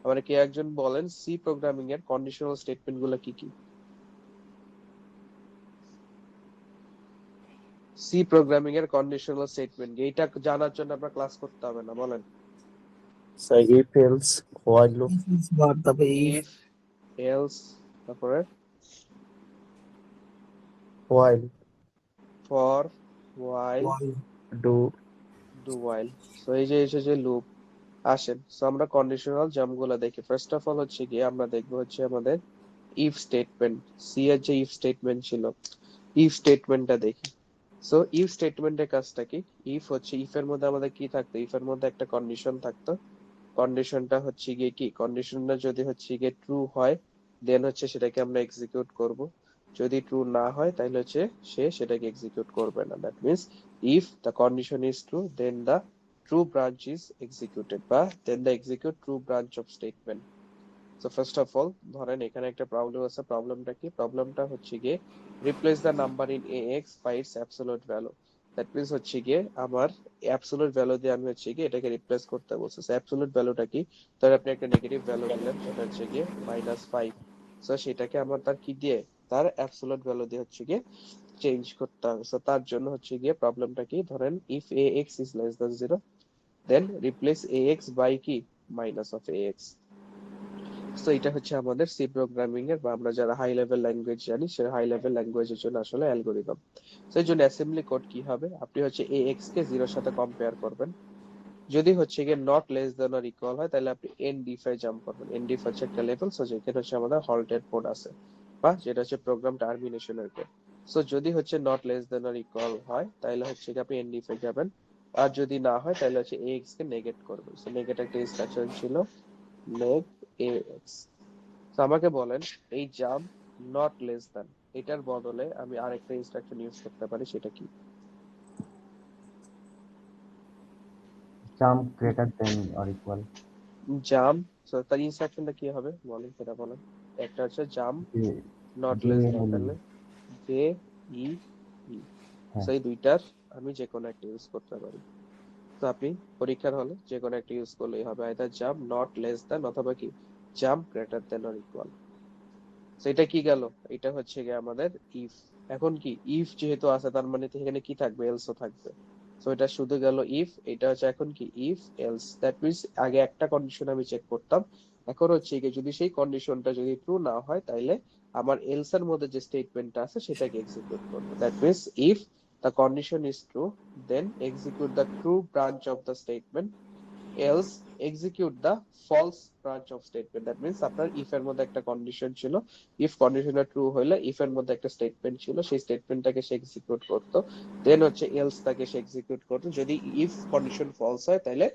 আমরা কে একজন বলেন সি প্রোগ্রামিং এর কন্ডিশনাল স্টেটমেন্ট গুলা কি কি? সি প্রোগ্রামিং এর কন্ডিশনাল স্টেটমেন্ট, এইটা জানার জন্য আপনার ক্লাস করতে হবে না, বলেন। Sir if else while loop বার তারপরে ইফ, এলস, তারপরে while for, while, do do while. So এই যে এসে লুপ আসেন, সো আমরা কন্ডিশনাল জাম্প গুলা দেখি। ফার্স্ট অফ অল হচ্ছে গিয়ে আমরা দেখবো হচ্ছে আমাদের ইফ স্টেটমেন্ট, সি এর যে ইফ স্টেটমেন্ট ছিল, ইফ স্টেটমেন্টটা দেখি। সো ইফ স্টেটমেন্টের কাজটা কি, ইফ হচ্ছে ইফ এর মধ্যে আমাদের কি থাকতো, ইফ এর মধ্যে একটা কন্ডিশন থাকতো, কন্ডিশনটা হচ্ছে গিয়ে কি, কন্ডিশনটা যদি হচ্ছে গিয়ে ট্রু হয় দেন হচ্ছে সেটাকে আমরা এক্সিকিউট করব, যদি ট্রু না হয় তাহলে হচ্ছে সে সেটাকে এক্সিকিউট করবে না। That means if the condition is true then the true branch is executed, বা then the execute true branch of statement. So first of all ধরেন এখানে একটা প্রবলেম আছে, প্রবলেমটা কি, প্রবলেমটা হচ্ছে গিয়ে replace the number in ax by its absolute value. That means হচ্ছে গিয়ে আমার অ্যাবসলিউট ভ্যালু দিয়ে আমি হচ্ছে গিয়ে এটাকে রিপ্লেস করতে বলছি। অ্যাবসলিউট ভ্যালুটা কি, ধর আপনি একটা নেগেটিভ ভ্যালু দিলেন, সেটা হচ্ছে গিয়ে -5, সো সেটাকে আমার তার কি দিয়ে, তার অ্যাবসলিউট ভ্যালু দিয়ে হচ্ছে গিয়ে চেঞ্জ করতে হবে। সো তার জন্য হচ্ছে গিয়ে প্রবলেমটা কি, ধরেন if ax is less than 0 then replace ax by কি, মাইনাস অফ ax। সো এটা হচ্ছে আমাদের সি প্রোগ্রামিং এর, বা আমরা যারা হাই লেভেল ল্যাঙ্গুয়েজ জানি সে হাই লেভেল ল্যাঙ্গুয়েজের জন্য আসলে অ্যালগোরিদম। সো এই জন্য অ্যাসেম্বলি কোড কি হবে, আপনি হচ্ছে ax কে 0 সাথে কম্পেয়ার করবেন, যদি হচ্ছে গিয়ে not less than or equal হয় তাহলে আপনি ndif এ জাম্প করবেন। ndif হচ্ছে একটা লেভেল, সো যেখানে হচ্ছে আমাদের হল্টেড কোড আছে, বা যেটা হচ্ছে প্রোগ্রাম টার্মিনেশনের কোড। সো যদি হচ্ছে not less than or equal হয় তাহলে হচ্ছে কি আপনি ndif এ যাবেন, আর যদি না হয় তাহলে হচ্ছে ax কে নেগেট করবেন। সো নেগেট একটা ইনস্ট্রাকশন ছিল, নেগ ax। তো আমাকে বলেন এই জাম্প নট লেস দেন, এটার বদলে আমি আরেকটা ইনস্ট্রাকশন ইউজ করতে পারি, সেটা কি? jump greater than or equal jump, so তার ইনস্ট্রাকশনটা কি হবে বলেন, সেটা বলেন। একটা হচ্ছে jump j not j less than, l তাহলে জে ই ই, হ্যাঁ সেই দুইটার আমি যে কোনো একটা ইউজ করতে পারি। তো আপনি পরীক্ষার হলে যে কোনো একটা ইউজ করলেই হবে, either jump not less than অথবা কি jump greater than or equal. তো এটা কি গেল, এটা হচ্ছে গিয়ে আমাদের ইফ। এখন কি ইফ যেহেতু আছে তার মানে তো এখানে কি থাকবে, এলসও থাকবে। তো এটা শুধু গেল ইফ, এটা হচ্ছে এখন কি ইফ এলস। দ্যাট মিন্স আগে একটা কন্ডিশন আমি চেক করতাম, এখন হচ্ছে কি যদি সেই কন্ডিশনটা যদি ট্রু না হয় তাহলে আমার এলস এর মধ্যে যে স্টেটমেন্টটা আছে সেটাকে এক্সিকিউট করবো। That means if the condition is true then execute the true branch of the statement, else execute the false branch of statement. That means আপনার if এর মধ্যে একটা কন্ডিশন ছিল, if কন্ডিশনটা ট্রু হইলে if এর মধ্যে একটা স্টেটমেন্ট ছিল, সেই স্টেটমেন্টটাকে সে এক্সিকিউট করতো, দেন হচ্ছে else তাকে সে এক্সিকিউট করতো। যদি if কন্ডিশন ফলস হয় তাহলে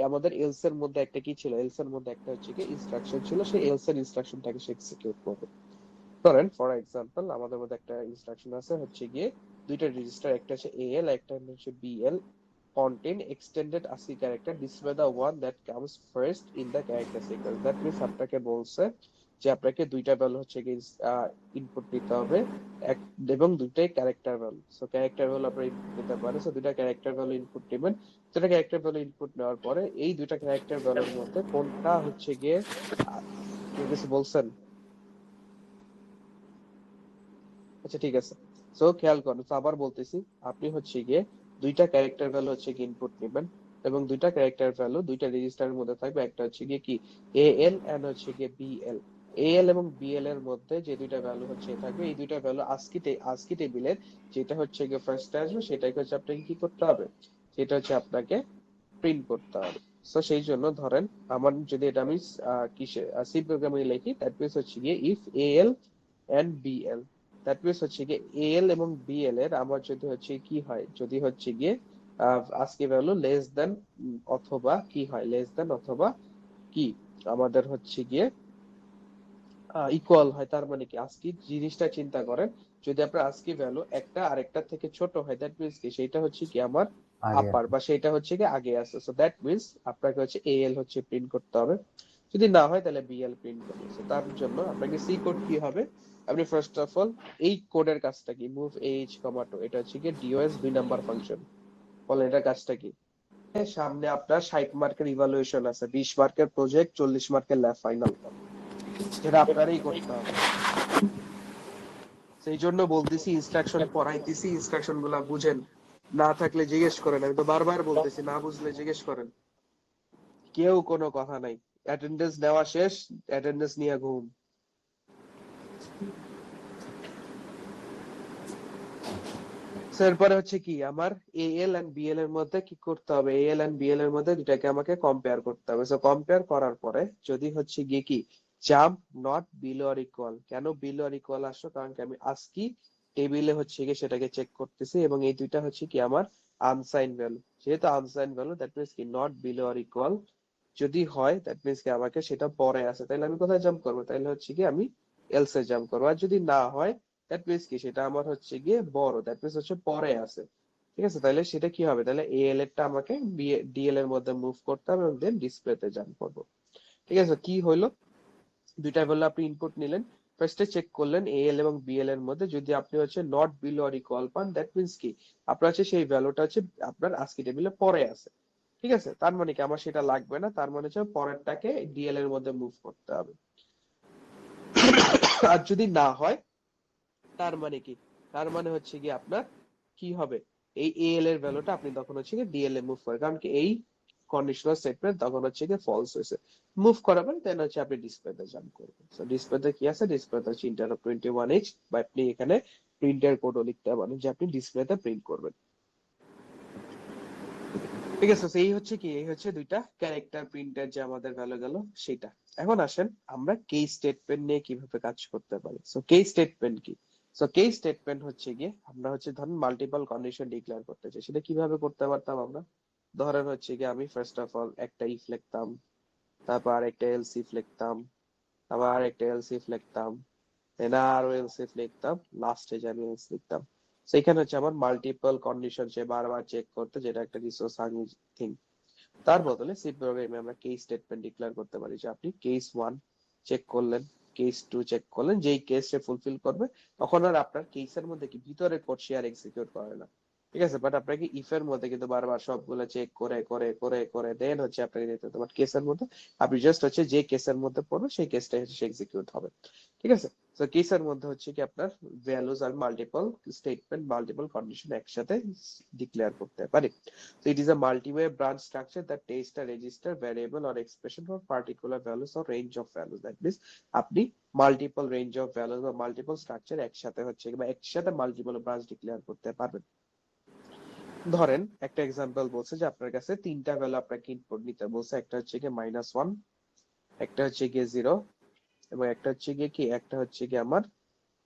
আমাদের else এর মধ্যে একটা কি ছিল, else এর মধ্যে একটা হচ্ছে কি ইনস্ট্রাকশন ছিল, সেই else এর ইনস্ট্রাকশনটাকে সে এক্সিকিউট করবে। ধরেন ফর এক্সাম্পল আমাদের মধ্যে একটা ইনস্ট্রাকশন আছে হচ্ছে গিয়ে দুইটা রেজিস্টার, একটা হচ্ছে AL একটা হচ্ছে BL, contain extended ASCII character display the one that comes first in the character sequence. That means আপনাকে বলছে যে আপনাকে দুইটা ভ্যালু হচ্ছে কি ইনপুট দিতে হবে, এক এবং দুইটাই character value. So character value আপনারা ইনপুট দিতে পারেন, সো দুইটা ক্যারেক্টার ভ্যালু ইনপুট দিবেন। দুইটা ক্যারেক্টার ভ্যালু ইনপুট নেওয়ার পরে এই দুইটা ক্যারেক্টার ভ্যালুর মধ্যে কোনটা হচ্ছে গিয়ে কেউ কিছু বলছেন? আচ্ছা ঠিক আছে, সো খেয়াল করুন, তো আবার বলতেছি, আপনি হচ্ছে গিয়ে দুইটা ক্যারেক্টার ভ্যালু হচ্ছে কি ইনপুট নেবেন, এবং দুইটা ক্যারেক্টার ভ্যালু দুইটা রেজিস্টারের মধ্যে থাকবে, একটা হচ্ছে গিয়ে কি এএল এন্ড হচ্ছে গিয়ে বিএল। এএল এবং বিএল এর মধ্যে যে দুইটা ভ্যালু হচ্ছে থাকবে, এই দুইটা ভ্যালু আস্কি টেবিলের যেটা হচ্ছে গিয়ে ফার্স্ট আসবে সেটাকে হচ্ছে আপনাকে কি করতে হবে, সেটা হচ্ছে আপনাকে প্রিন্ট করতে হবে। সো সেই জন্য ধরেন আমার যদি এটা আমি কিসে সি প্রোগ্রামে লিখি, দ্যাট মিন্স হচ্ছে গিয়ে if AL and BL, that means হচ্ছে গিয়ে এএল এবং বিএল এর আমার যদি হচ্ছে কি হয়, যদি হচ্ছে গিয়ে আজকে ভ্যালু লেস দেন অথবা কি হয়, লেস দেন অথবা কি আমাদের হচ্ছে গিয়ে ইকুয়াল হয়, তার মানে কি আজকে জিনিসটা চিন্তা করেন, যদি আপনার আজকে ভ্যালু একটা আরেকটা থেকে ছোট হয় দ্যাট মিন্স কি সেটা হচ্ছে কি আমার আগে আপার, বা সেটা হচ্ছে কি আগে আছে। সো দ্যাট মিন্স আপনাকে হচ্ছে এএল হচ্ছে প্রিন্ট করতে হবে, যদি না হয় তাহলে বিএল প্রিন্ট করবে। সো তার জন্য আপনাকে সি কোড কি হবে, আপনি ফার্স্ট অফ অল এই কোডের কাজটা কি, মুভ এইচ কমা টু, এটা হচ্ছে কি ডিওএস 2 নাম্বার ফাংশন, বলেন এটা কাজটা কি। সামনে আপনার 60 মার্কের ইভালুয়েশন আছে, 20 মার্কের প্রজেক্ট, 40 মার্কের ল্যাব ফাইনাল, যেটা আপনারই করতে হবে। সেই জন্য বলতেছি ইনস্ট্রাকশন পড়াইতেছি, ইনস্ট্রাকশন গুলা বুঝেন, না থাকলে জিজ্ঞেস করেন, আমি তো বারবার বলতেছি না বুঝলে জিজ্ঞেস করেন, কেউ কোনো কথা নাই। অ্যাটেন্ডেন্স নেওয়া শেষ, অ্যাটেন্ডেন্স নিয়ে ঘুম। So, এরপরে হচ্ছে কি আমার এএল এন্ড বিএল এর মধ্যে কি করতে হবে, এএল এন্ড বিএল এর মধ্যে দুটাকে আমাকে কম্পেয়ার করতে হবে। সো কম্পেয়ার করার পরে যদি হচ্ছে গিয়ে কি jump not below or equal, কেন বিলো অর ইকুয়াল আসলো, কারণ কি আমি আজকি টেবিলে হচ্ছে গিয়ে সেটাকে চেক করতেছি, এবং এই দুইটা হচ্ছে কি আমার আনসাইন ভ্যালু, যেহেতু আনসাইন ভ্যালু দ্যাট মিন্স কি নট বিলো অর ইকুয়াল, যদি হয় দ্যাট মিন্স কি আমাকে সেটা পরে আছে, তাহলে আমি কোথায় জাম্প করবো, তাহলে হচ্ছে কি আমি এলসে জাম্প করবো। আর যদি না হয় দ্যাট মিন্স কি সেটা আমার হচ্ছে গিয়ে বড়, দ্যাট মিন্স হচ্ছে পরে আছে, ঠিক আছে, তাহলে সেটা কি হবে, তাহলে এএল এরটা আমাকে ডিএল এর মধ্যে মুভ করতে হবে এবং দেন ডিসপ্লেতে জাম্প করবো। ঠিক আছে, কি হইলো, দুইটা ভ্যালু আপনি ইনপুট নিলেন, ফার্স্টে চেক করলেন এএল এবং বিএল এর মধ্যে, যদি আপনি হচ্ছে নট বিলো অর ইকুয়াল পান, দ্যাট মিন্স কি আপনার হচ্ছে সেই ভ্যালুটা হচ্ছে আপনার আজকে টেবিলে পরে আছে। ঠিক আছে, তার মানে কি আমার সেটা লাগবে না, তার মানে হচ্ছে পরেরটাকে ডিএল এর মধ্যে মুভ করতে হবে। আর যদি না হয় তার মানে কি, তার মানে হচ্ছে কি আপনার কি হবে, এই এএল এর ভ্যালুটা আপনি তখন হচ্ছে কি ডিএল এ মুভ করেন, কারণ কি এই কন্ডিশনাল স্টেটমেন্ট তখন হচ্ছে কি ফলস হয়েছে। মুভ করার পরে দেন হচ্ছে আপনি ডিসপ্লেতে জাম্প করবেন। সো ডিসপ্লেতে কি আছে, ডিসপ্লেতে হচ্ছে ইন্টারাপ্ট 21H, বা আপনি এখানে প্রিন্টের কোডও লিখতে পারেন যে আপনি ডিসপ্লেতে প্রিন্ট করবেন। ঠিক আছে, এই হচ্ছে কি, এই হচ্ছে দুইটা ক্যারেক্টার প্রিন্টের যে আমাদের ভ্যালু গেল সেটা। এখন আসেন আমরা কেস স্টেটমেন্ট নিয়ে কিভাবে কাজ করতে পারি। সো কেস স্টেটমেন্ট কি, সো কেস স্টেটমেন্ট হচ্ছে গিয়ে আমরা হচ্ছে ধরুন মাল্টিপল কন্ডিশন ডিক্লেয়ার করতে চাই, সেটা কিভাবে করতে পারতাম আমরা, ধরেন হচ্ছে গিয়ে আমি ফার্স্ট অফ অল একটা ইফ লিখতাম, তারপর আরেকটা এলস ইফ লিখতাম, আবার আরেকটা এলস ইফ লিখতাম, দেন আরো এলস ইফ লিখতাম, লাস্টে যে আমি এলস লিখতাম। সেখানে হচ্ছে আমার মাল্টিপল কন্ডিশন সে বারবার চেক করতে, যেটা একটা রিসোর্স হাঙ্গি থিং। তার বদলে সি প্রোগ্রামে আমরা কেস স্টেটমেন্ট ডিক্লেয়ার করতে পারি যে আপনি কেস 1 চেক করলেন, কেস 2 চেক করলেন, যেই কেস সে ফুলফিল করবে তখন আর আপনার কেসের মধ্যে কি ভিতরে কোড সে আর এক্সিকিউট করে না। ঠিক আছে, বাট আপনাকে ইফ এর মধ্যে কিন্তু বারবার সবগুলো চেক করে করে করে করে দেন হচ্ছে আপনাকে দিতে হতো, বাট কেসের মধ্যে আপনি জাস্ট হচ্ছে যে কেসের মধ্যে পড়বে সেই কেসটাই হচ্ছে এক্সিকিউট হবে। ঠিক আছে, তো কেসের মধ্যে হচ্ছে কি আপনার ভ্যালুজ আর মাল্টিপল স্টেটমেন্ট মাল্টিপল কন্ডিশন একসাথে ডিক্লেয়ার করতে পারি। So it is a multi-way branch structure that takes a register, variable or expression for particular values or range of values. That means আপনি multiple range of values বা multiple structure একসাথে হচ্ছে বা একসাথে multiple branch declare করতে পারবেন। ধরেন একটা এক্সাম্পল বলছে যে আপনার কাছে তিনটা ভ্যালু আপনাকে ইনপুট নিতে বলছে, একটা হচ্ছে গিয়ে -1, একটা হচ্ছে গিয়ে 0, এবং একটা হচ্ছে গিয়ে কি, একটা হচ্ছে গিয়ে আমার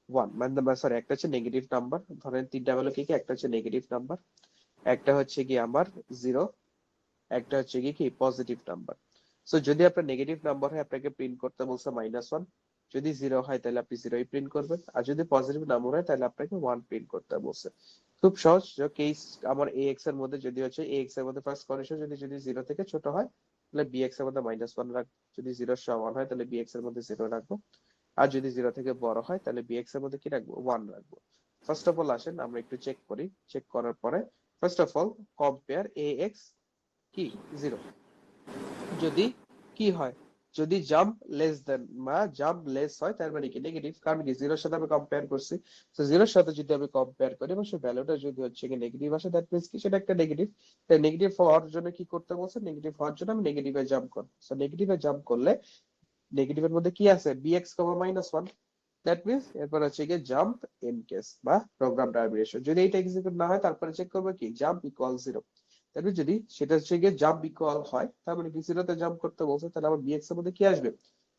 1, মানে সরি একটা হচ্ছে নেগেটিভ নাম্বার। ধরেন তিনটা ভ্যালু কি কি, একটা হচ্ছে নেগেটিভ নাম্বার, একটা হচ্ছে গিয়ে আমার 0, একটা হচ্ছে কি পজিটিভ নাম্বার। সো যদি আপনার নেগেটিভ নাম্বার হয় আপনাকে প্রিন্ট করতে বলছে -1, যদি 0 হয় তাহলে আপনি 0ই প্রিন্ট করবেন, আর যদি পজিটিভ নাম্বার হয় তাহলে আপনাকে 1 প্রিন্ট করতে বলছে। খুব সহজ। কেস আমার ax এর মধ্যে যদি হচ্ছে ax এর মধ্যে ফার্স্ট কন্ডিশন যদি 0 থেকে ছোট হয় তাহলে bx এর মধ্যে -1 রাখবো, যদি 0 সমান হয় তাহলে bx এর মধ্যে 0 রাখবো, আর যদি 0 থেকে বড় হয় তাহলে bx এর মধ্যে কি রাখবো, 1 রাখবো। ফার্স্ট অফ অল আসেন আমরা একটু চেক করি, চেক করার পরে first of all compare ax কি 0, যদি কি হয়, যদি জাম্প লেস দেন বা জাম্প লেস হয় তার মানে কি নেগেটিভ, কারণ কি 0 এর সাথে আমি কম্পেয়ার করছি। তো 0 এর সাথে যদি আমি কম্পেয়ার করি এবং সেই ভ্যালুটা যদি হচ্ছে কি নেগেটিভ আসে, দ্যাট মিন্স কি সেটা একটা নেগেটিভ। তাই নেগেটিভ হওয়ার জন্য কি করতে বলছে, নেগেটিভ হওয়ার জন্য আমি নেগেটিভে জাম্প করব। সো নেগেটিভে জাম্প করলে নেগেটিভের মধ্যে কি আছে, bx, -1, দ্যাট মিন্স এরপর হচ্ছে গিয়ে জাম্প ইন কেস বা প্রোগ্রাম টার্মিনেশন, যদি এটা এক্সিকিউট না হয় তারপরে চেক করবো কি জাম্প ইকুয়াল 0। তাহলে যদি সেটা হচ্ছে গিয়ে জাম্প ইকুয়াল হয় তার মানে কি 0 তে জাম্প করতে বলছে, তাহলে আমার bx এর মধ্যে কি আসবে,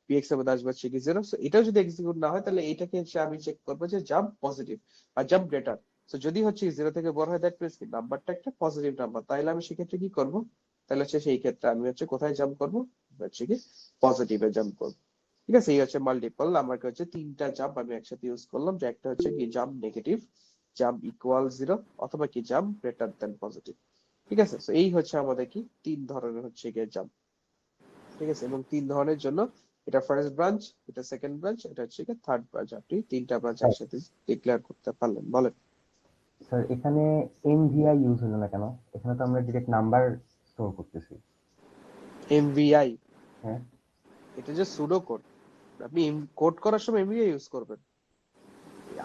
bx এর মধ্যে আসবে হচ্ছে কি 0। সো এটাও যদি এক্সিকিউট না হয় তাহলে এটাকে হচ্ছে আমি চেক করবো যে জাম্প পজিটিভ আর জাম্প গ্রেটার। সো যদি হচ্ছে 0 থেকে বড় হয় দ্যাট মিন্স কি নাম্বারটা একটা পজিটিভ নাম্বার, তাহলে আমি সেক্ষেত্রে কি করব, তাহলে হচ্ছে সেই ক্ষেত্রে আমি হচ্ছে কোথায় জাম্প করবো, হচ্ছে কি পজিটিভে জাম্প করবো। ঠিক আছে, এই হচ্ছে মাল্টিপল। আমাকে হচ্ছে তিনটা জাম্প আমি একসাথে ইউজ করলাম, যে একটা হচ্ছে কি জাম্প নেগেটিভ, জাম্প ইকুয়াল 0, অথবা কি জাম্প গ্রেটার দেন পজিটিভ। ঠিক আছে, তো এই হচ্ছে আমাদের কি তিন ধরনের হচ্ছে গিয়ে জাম্প। ঠিক আছে, এবং তিন ধরনের জন্য এটা ফার্স্ট ব্রাঞ্চ, এটা সেকেন্ড ব্রাঞ্চ, এটা হচ্ছে কি থার্ড ব্রাঞ্চ, আপনি তিনটা ব্রাঞ্চ একসাথে ডিক্লেয়ার করতে পারলেন। বলেন স্যার এখানে এমভিআই ইউজ হলো না কেন? এখানে তো আমরা ডিরেক্ট নাম্বার স্টোর করতেছি। এমভিআই, হ্যাঁ এটা যে সুডো কোড, আপনি কোড করার সময় এমভিআই ইউজ করবেন।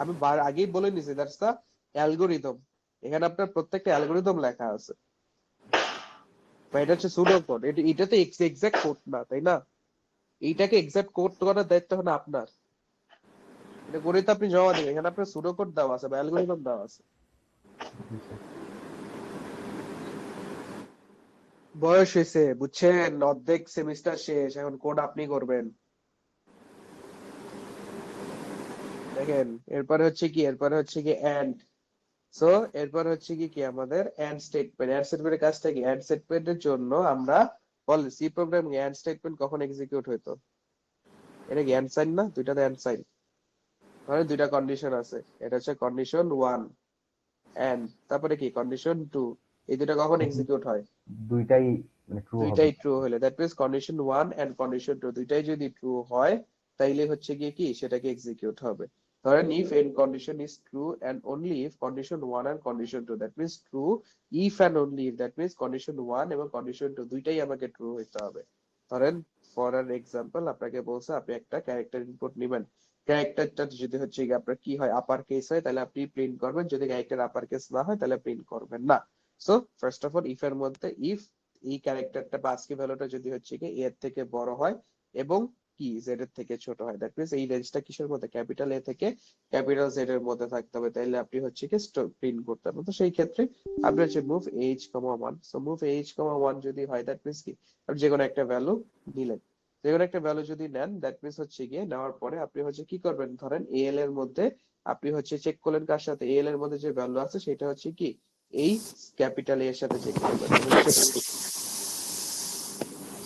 আমি আগেই বলে নিছি দ্যাটস দা অ্যালগরিদম, এখানে আপনার প্রত্যেকটা অ্যালগরিদম লেখা আছে, বা এটা হচ্ছে সুডো কোড, এটা তো এক্সাক্ট কোড না, তাই না? এইটাকে এক্সাক্ট কোড করার দায়িত্ব হলো আপনার, এটা করে তো আপনি জমা দেবেন, এখানে আপনার সুডো কোড দেওয়া আছে বা অ্যালগরিদম দেওয়া আছে। জি স্যার। বয়স হয়েছে বুঝছেন, অর্ধেক সেমিস্টার শেষ, এখন কোড আপনি করবেন। দেখেন এরপরে হচ্ছে কি, এরপরে হচ্ছে কি এন্ড। সো এরপর হচ্ছে কি কি আমাদের এন্ড স্টেটমেন্ট। এন্ড স্টেটমেন্টের কাজটা কি, এন্ড স্টেটমেন্টের জন্য আমরা বল সি প্রোগ্রামিং এন্ড স্টেটমেন্ট কখন এক্সিকিউট হইতো, এটা কি এন্ড সাইন না, দুইটাতে এন্ড সাইন। ধরেন দুইটা কন্ডিশন আছে, এটা হচ্ছে কন্ডিশন 1 এন্ড, তারপরে কি কন্ডিশন 2, এই দুটো কখন এক্সিকিউট হয়, দুইটাই মানে ট্রু হবে। দুইটাই ট্রু হলে, that means condition 1 and condition 2 দুইটাই যদি ট্রু হয় তাইলে হচ্ছে গিয়ে কি সেটাকে এক্সিকিউট হবে। ধরেন if an condition is true and only if condition 1 and condition 2, that means true if and only if, that means condition 1 এবং কন্ডিশন 2 দুইটাই আমাকে ট্রু হইতে হবে। ধরেন ফর অ্যান এক্সাম্পল আপনাকে বলছে আপনি একটা ক্যারেক্টার ইনপুট নেবেন, ক্যারেক্টারটা যদি হচ্ছে গিয়ে আপনার কি হয় আপার কেস হয় তাহলে আপনি প্রিন্ট করবেন, যদি ক্যারেক্টার আপার কেস না হয় তাহলে প্রিন্ট করবেন না। So first of all if এর মধ্যে ইফ এই ক্যারেক্টারটা বা আজকে ভ্যালুটা যদি হচ্ছে কি এর থেকে বড় হয় এবং কি জেড এর থেকে ছোট হয়, দ্যাট মিন্স এই রেঞ্জটা কিসের মধ্যে ক্যাপিটাল এ থেকে ক্যাপিটাল জেড এর মধ্যে থাকতে হবে, তাইলে আপনি হচ্ছে কি প্রিন্ট করতে হবে। তো সেই ক্ষেত্রে আপনি হচ্ছে মুভ এইচ কমা 1, সো মুভ এইচ কমা 1 যদি হয় দ্যাট মিন্স কি আপনি যে কোনো একটা ভ্যালু নিলেন, যে কোনো একটা ভ্যালু যদি নেন দ্যাট মিন্স হচ্ছে গিয়ে নেওয়ার পরে আপনি হচ্ছে কি করবেন, ধরেন এএল এর মধ্যে আপনি হচ্ছে চেক করলেন কার সাথে, এএল এর মধ্যে যে ভ্যালু আছে সেটা হচ্ছে কি এই ক্যাপিটাল এর সাথে চেক করবেন এবং সেটা,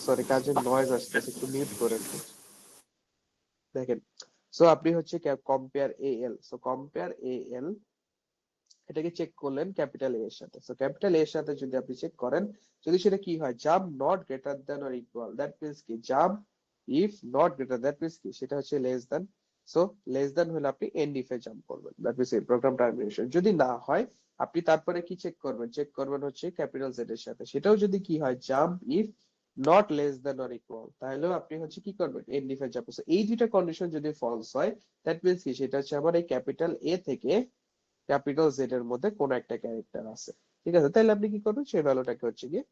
সরি কাজের নয়েজ আসতেছে একটু মিউট করেন দেখেন। সো আপনি হচ্ছে compare AL, so compare AL এটাকে চেক করলেন ক্যাপিটাল এ এর সাথে, সো ক্যাপিটাল এ এর সাথে যদি আপনি চেক করেন যদি সেটা কি হয় jump not greater than or equal, that means কি jump if not greater, that means কি সেটা হচ্ছে less than, so less than হলে আপনি এন্ড ইফ এ জাম্প করবেন, দ্যাট মিন্স প্রোগ্রাম টার্মিনেশন। যদি না হয় আপনি তারপরে কি চেক করবেন, চেক করবেন হচ্ছে ক্যাপিটাল জেড এর সাথে, সেটাও যদি কি হয় jump if not less than or equal, তাহলেও আপনি হচ্ছে কি করবেন এন্ড ইফ এ জাম্প। এই দুইটা কন্ডিশন যদি ফলস হয় দ্যাট মিন্স কি সেটা হচ্ছে আমার এই ক্যাপিটাল এ থেকে ক্যাপিটাল জেড এর মধ্যে কোন একটা ক্যারেক্টার আছে, ঠিক আছে? তাহলে আপনি কি করবেন সেই ভ্যালুটাকে হচ্ছে গিয়ে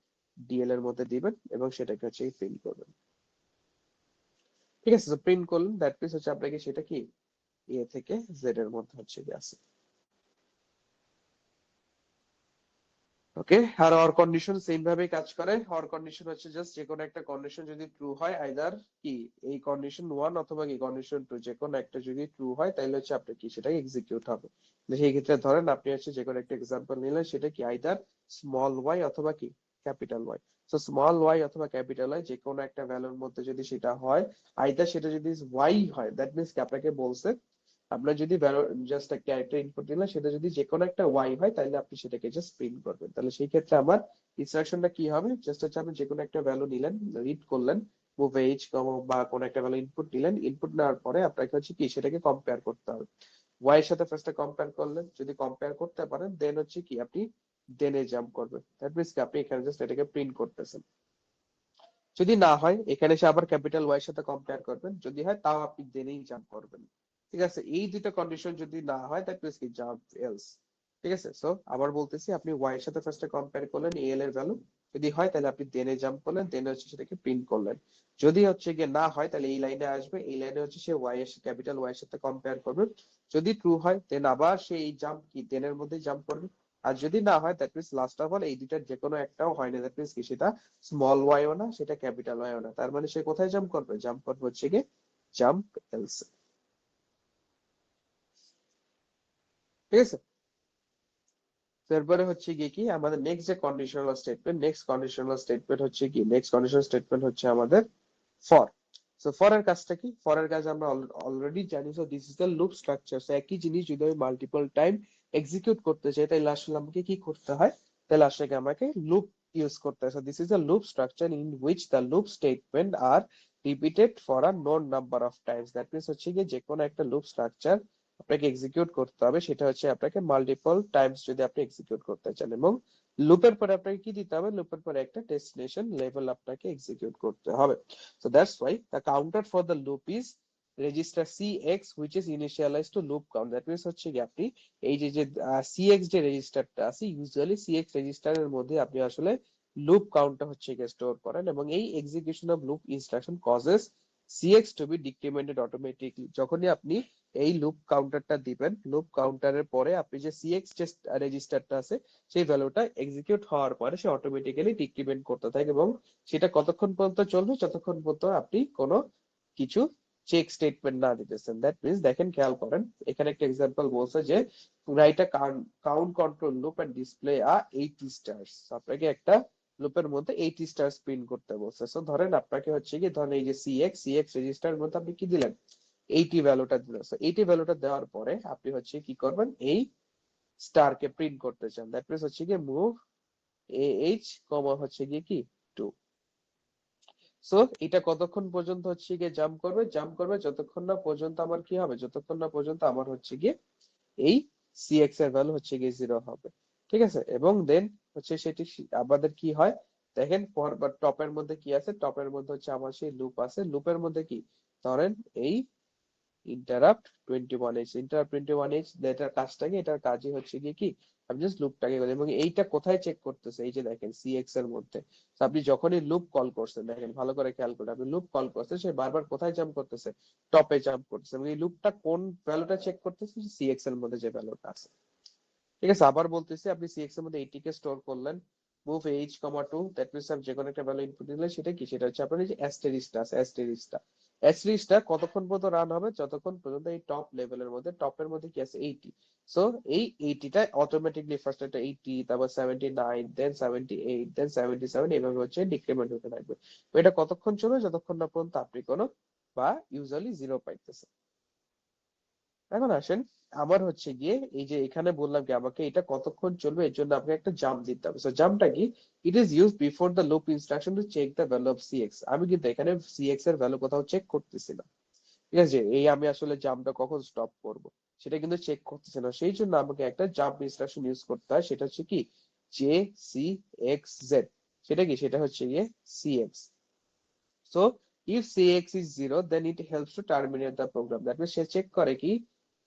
ডিএল এর মধ্যে দিবেন এবং সেটাকে হচ্ছে প্রিন্ট করবেন, ঠিক আছে? তো প্রিন্ট করলেন দ্যাট মিন্স হচ্ছে আপনাকে সেটা কি এ থেকে জেড এর মধ্যে হচ্ছে গিয়ে আছে। ওকে, আর অর কন্ডিশন সেম ভাবে কাজ করে। অর কন্ডিশন হচ্ছে জাস্ট যে কোনো একটা কন্ডিশন যদি ট্রু হয় আইদার কি এই কন্ডিশন 1 অথবা কি কন্ডিশন 2 যে কোনো একটা যদি ট্রু হয় তাহলে হচ্ছে আপনি কি সেটা এক্সিকিউট হবে। তো সেই ক্ষেত্রে ধরেন আপনি হচ্ছে যে কোনো একটা এক্সাম্পল নিলেন সেটা কি আইদার স্মল ওয়াই অথবা কি capital Y. So small Y অথবা ক্যাপিটাল ওয়াই যে কোনো একটা ভ্যালুর মধ্যে যদি সেটা হয় আইদার সেটা যদি ওয়াই হয় দ্যাট মিন্স কি আপনাকে বলছে আপনার যদি জাস্ট একটা ক্যারেক্টার ইনপুট দিলেন সেটা যদি যে কোনো একটা ওয়াই হয় তাহলে আপনি সেটাকে জাস্ট প্রিন্ট করবেন। তাহলে সেই ক্ষেত্রে আমার ইনস্ট্রাকশনটা কি হবে, জাস্ট হচ্ছে আপনি যে কোনো একটা ভ্যালু নিলেন, রিড করলেন মুভ এইচ বা কোনো একটা ভ্যালু ইনপুট দিলেন, ইনপুট নেওয়ার পরে আপনাকে হচ্ছে কি সেটাকে কম্পেয়ার করতে হবে। ওয়াই এর সাথে ফার্স্টে কম্পেয়ার করলেন, যদি কম্পেয়ার করতে পারেন দেন হচ্ছে কি আপনি দেনে জাম্প করবেন, দ্যাট মিন্স কি আপনি এখানে জাস্ট এটাকে প্রিন্ট করতেছেন। যদি না হয় এখানে এসে আবার ক্যাপিটাল ওয়াই এর সাথে কম্পেয়ার করবেন, যদি হয় তাও আপনি দেনেই জাম্প করবেন, ঠিক আছে? এই দুইটা কন্ডিশন যদি না হয় দ্যাট মিন্স কি জাম্প এলস, ঠিক আছে? সো আবার বলতেছি আপনি ওয়াই এর সাথে ফার্স্টে কম্পেয়ার করলেন এল এর ভ্যালু, যদি হয় তাহলে আপনি দেনে জাম্প করলেন, দেন হচ্ছে সেটাকে প্রিন্ট করলেন। যদি হচ্ছে গিয়ে না হয় তাহলে এই লাইনে আসবে, এই লাইনে হচ্ছে সে ওয়াই এর ক্যাপিটাল ওয়াই এর সাথে কম্পেয়ার করবে, যদি ট্রু হয় দেন আবার সেই জাম্প কি দেনের মধ্যে জাম্প করবে, আর যদি না হয় that means last of all এই দুইটার যে কোনো একটাও হয় না দ্যাট মিন্স কি সেটা স্মল ওয়াইও না সেটা ক্যাপিটাল ওয়াইও না, তার মানে সে কোথায় জাম্প করবে, জাম্প করবে হচ্ছে গিয়ে জাম্প এলস, ঠিক আছে? তারপরে হচ্ছে গিয়ে কি আমাদের নেক্সট যে conditional statement, next conditional statement হচ্ছে কি নেক্সট কন্ডিশনাল স্টেটমেন্ট হচ্ছে আমাদের ফর। সো ফর এর কাজটা কি, ফর এর কাজ আমরা অলরেডি জানি। So this is the loop structure. So একই জিনিস যদি আমি মাল্টিপল টাইম এক্সিকিউট করতে চাই তাহলে আসলে আমাকে কি করতে হয়, তাহলে আসলে আমাকে লুপ ইউজ করতে হয়। So this is the loop structure in which the loop statement are repeated for a known number of times, that means হচ্ছে কি যে কোনো একটা লুপ স্ট্রাকচার আপনাকে এক্সিকিউট করতে হবে, সেটা হচ্ছে আপনাকে মাল্টিপল টাইমস যদি আপনি এক্সিকিউট করতে চান, এবং লুপের পরে আপনাকে কি দিতে হবে, লুপের পরে একটা ডেস্টিনেশন লেভেল আপনাকে এক্সিকিউট করতে হবে। So that's why the counter for the loop is register cx which is initialized to loop count. That means হচ্ছে কি আপনি এই যে যে cx যে রেজিস্টারটা আছে ইউজুয়ালি cx রেজিস্টারের মধ্যে আপনি আসলে লুপ কাউন্টটা হচ্ছে কি স্টোর করেন, এবং এই execution of loop instruction causes cx to be decremented automatically। যখনই আপনি এই লুপ কাউন্টারটা দিবেন, লুপ কাউন্টারের পরে আপনি যে cx যে রেজিস্টারটা আছে সেই ভ্যালুটা এক্সিকিউট হওয়ার পরে সে অটোমেটিক্যালি ডিক্রিমেন্ট করতে থাকে, এবং সেটা কতক্ষণ পর্যন্ত চলবে, যতক্ষণ পর্যন্ত আপনি কোনো কিছু চেক স্টেটমেন্ট না দিতেছেন। দ্যাট মিন্স দেখেন খেয়াল করেন এখানে একটা এক্সাম্পল বলছে যে write a count control loop and display a 80 stars, আপনাকে একটা লুপের মধ্যে 80 স্টারস প্রিন্ট করতে বলছে। সো ধরেন আপনাকে হচ্ছে কি ধরেন এই যে cx রেজিস্টারের মধ্যে আপনি কি দিলেন 80 ভ্যালুটা দিলেন। সো 80 ভ্যালুটা দেওয়ার পরে আপনি হচ্ছে কি করবেন এই স্টার কে প্রিন্ট করতে চান, দ্যাট মিন্স হচ্ছে কি মুভ ah কমা হচ্ছে গিয়ে কি 2। সো এটা কতক্ষণ পর্যন্ত হচ্ছে গিয়ে জাম্প করবে যতক্ষণ না পর্যন্ত আমার কি হবে, যতক্ষণ না পর্যন্ত আমার হচ্ছে গিয়ে এই cx এর ভ্যালু হচ্ছে গিয়ে 0 হবে। ঠিক আছে, এবং দেন হচ্ছে সেটি আমাদের কি হয় দেখেন, টপের মধ্যে কি আছে, টপের মধ্যে হচ্ছে আমার সেই লুপ আছে, লুপের মধ্যে কি ধরেন এই ইন্টারাপ্ট 21h এটার কাজটা কি, এটার কাজই হচ্ছে গিয়ে কি আমি জাস্ট লুপটাকে করি, এবং এইটা কোথায় চেক করতেছে, এই যে দেখেন cx এর মধ্যে। তো আপনি যখনই লুপ কল করছেন, দেখেন ভালো করে খেয়াল করে, আপনি লুপ কল করছেন সে বারবার কোথায় জাম্প করতেছে, টপে জাম্প করতেছে, এবং এই লুপটা কোন ভ্যালুটা চেক করতেছে, cx এর মধ্যে যে ভ্যালুটা আছে। ঠিক আছে, আবার বলতেছি, আপনি cx এর মধ্যে 80 কে স্টোর করলেন, মুভ h, 2, দ্যাট মিনস আপনি যে কোনো একটা ভ্যালু ইনপুট দিলে সেটা কি, সেটা হচ্ছে আপনার এই যে অ্যাস্টেরিস্কটা আছে, অ্যাস্টেরিস্কটা কতক্ষণ পর্যন্ত রান হবে, যতক্ষণ পর্যন্ত এই টপ লেভেলের মধ্যে, টপের মধ্যে কি আছে 80। সো এই 80টা অটোমেটিকলি ফার্স্ট একটা 80, তারপর 79, দেন 78, দেন 77, এইভাবে হচ্ছে ডিক্রিমেন্ট হতে থাকবে। তো এটা কতক্ষণ চলবে, যতক্ষণ না পর্যন্ত আপনি কোনো বা ইউজুয়ালি 0 পাইতেছে। এখন আসেন, আমার হচ্ছে গিয়ে এই যে এখানে বললাম কি আমাকে এটা কতক্ষণ চলবে, এর জন্য আপনাকে একটা জাম্প দিতে হবে। সো জাম্পটা কি, it is use before the loop instruction to check the value of cx। আমি কিন্তু এখানে cx এর ভ্যালু কোথাও চেক করতেছি না। ঠিক আছে, এই আমি আসলে জাম্পটা কখন স্টপ করব সেটা কিন্তু চেক করতেছি না, সেই জন্য আমাকে একটা জাম্প ইনস্ট্রাকশন ইউজ করতে হয়, সেটা হচ্ছে কি jcxz। সেটা কি, সেটা হচ্ছে গিয়ে cx। So if cx is 0, then it helps to terminate the program. That means সে চেক করে কি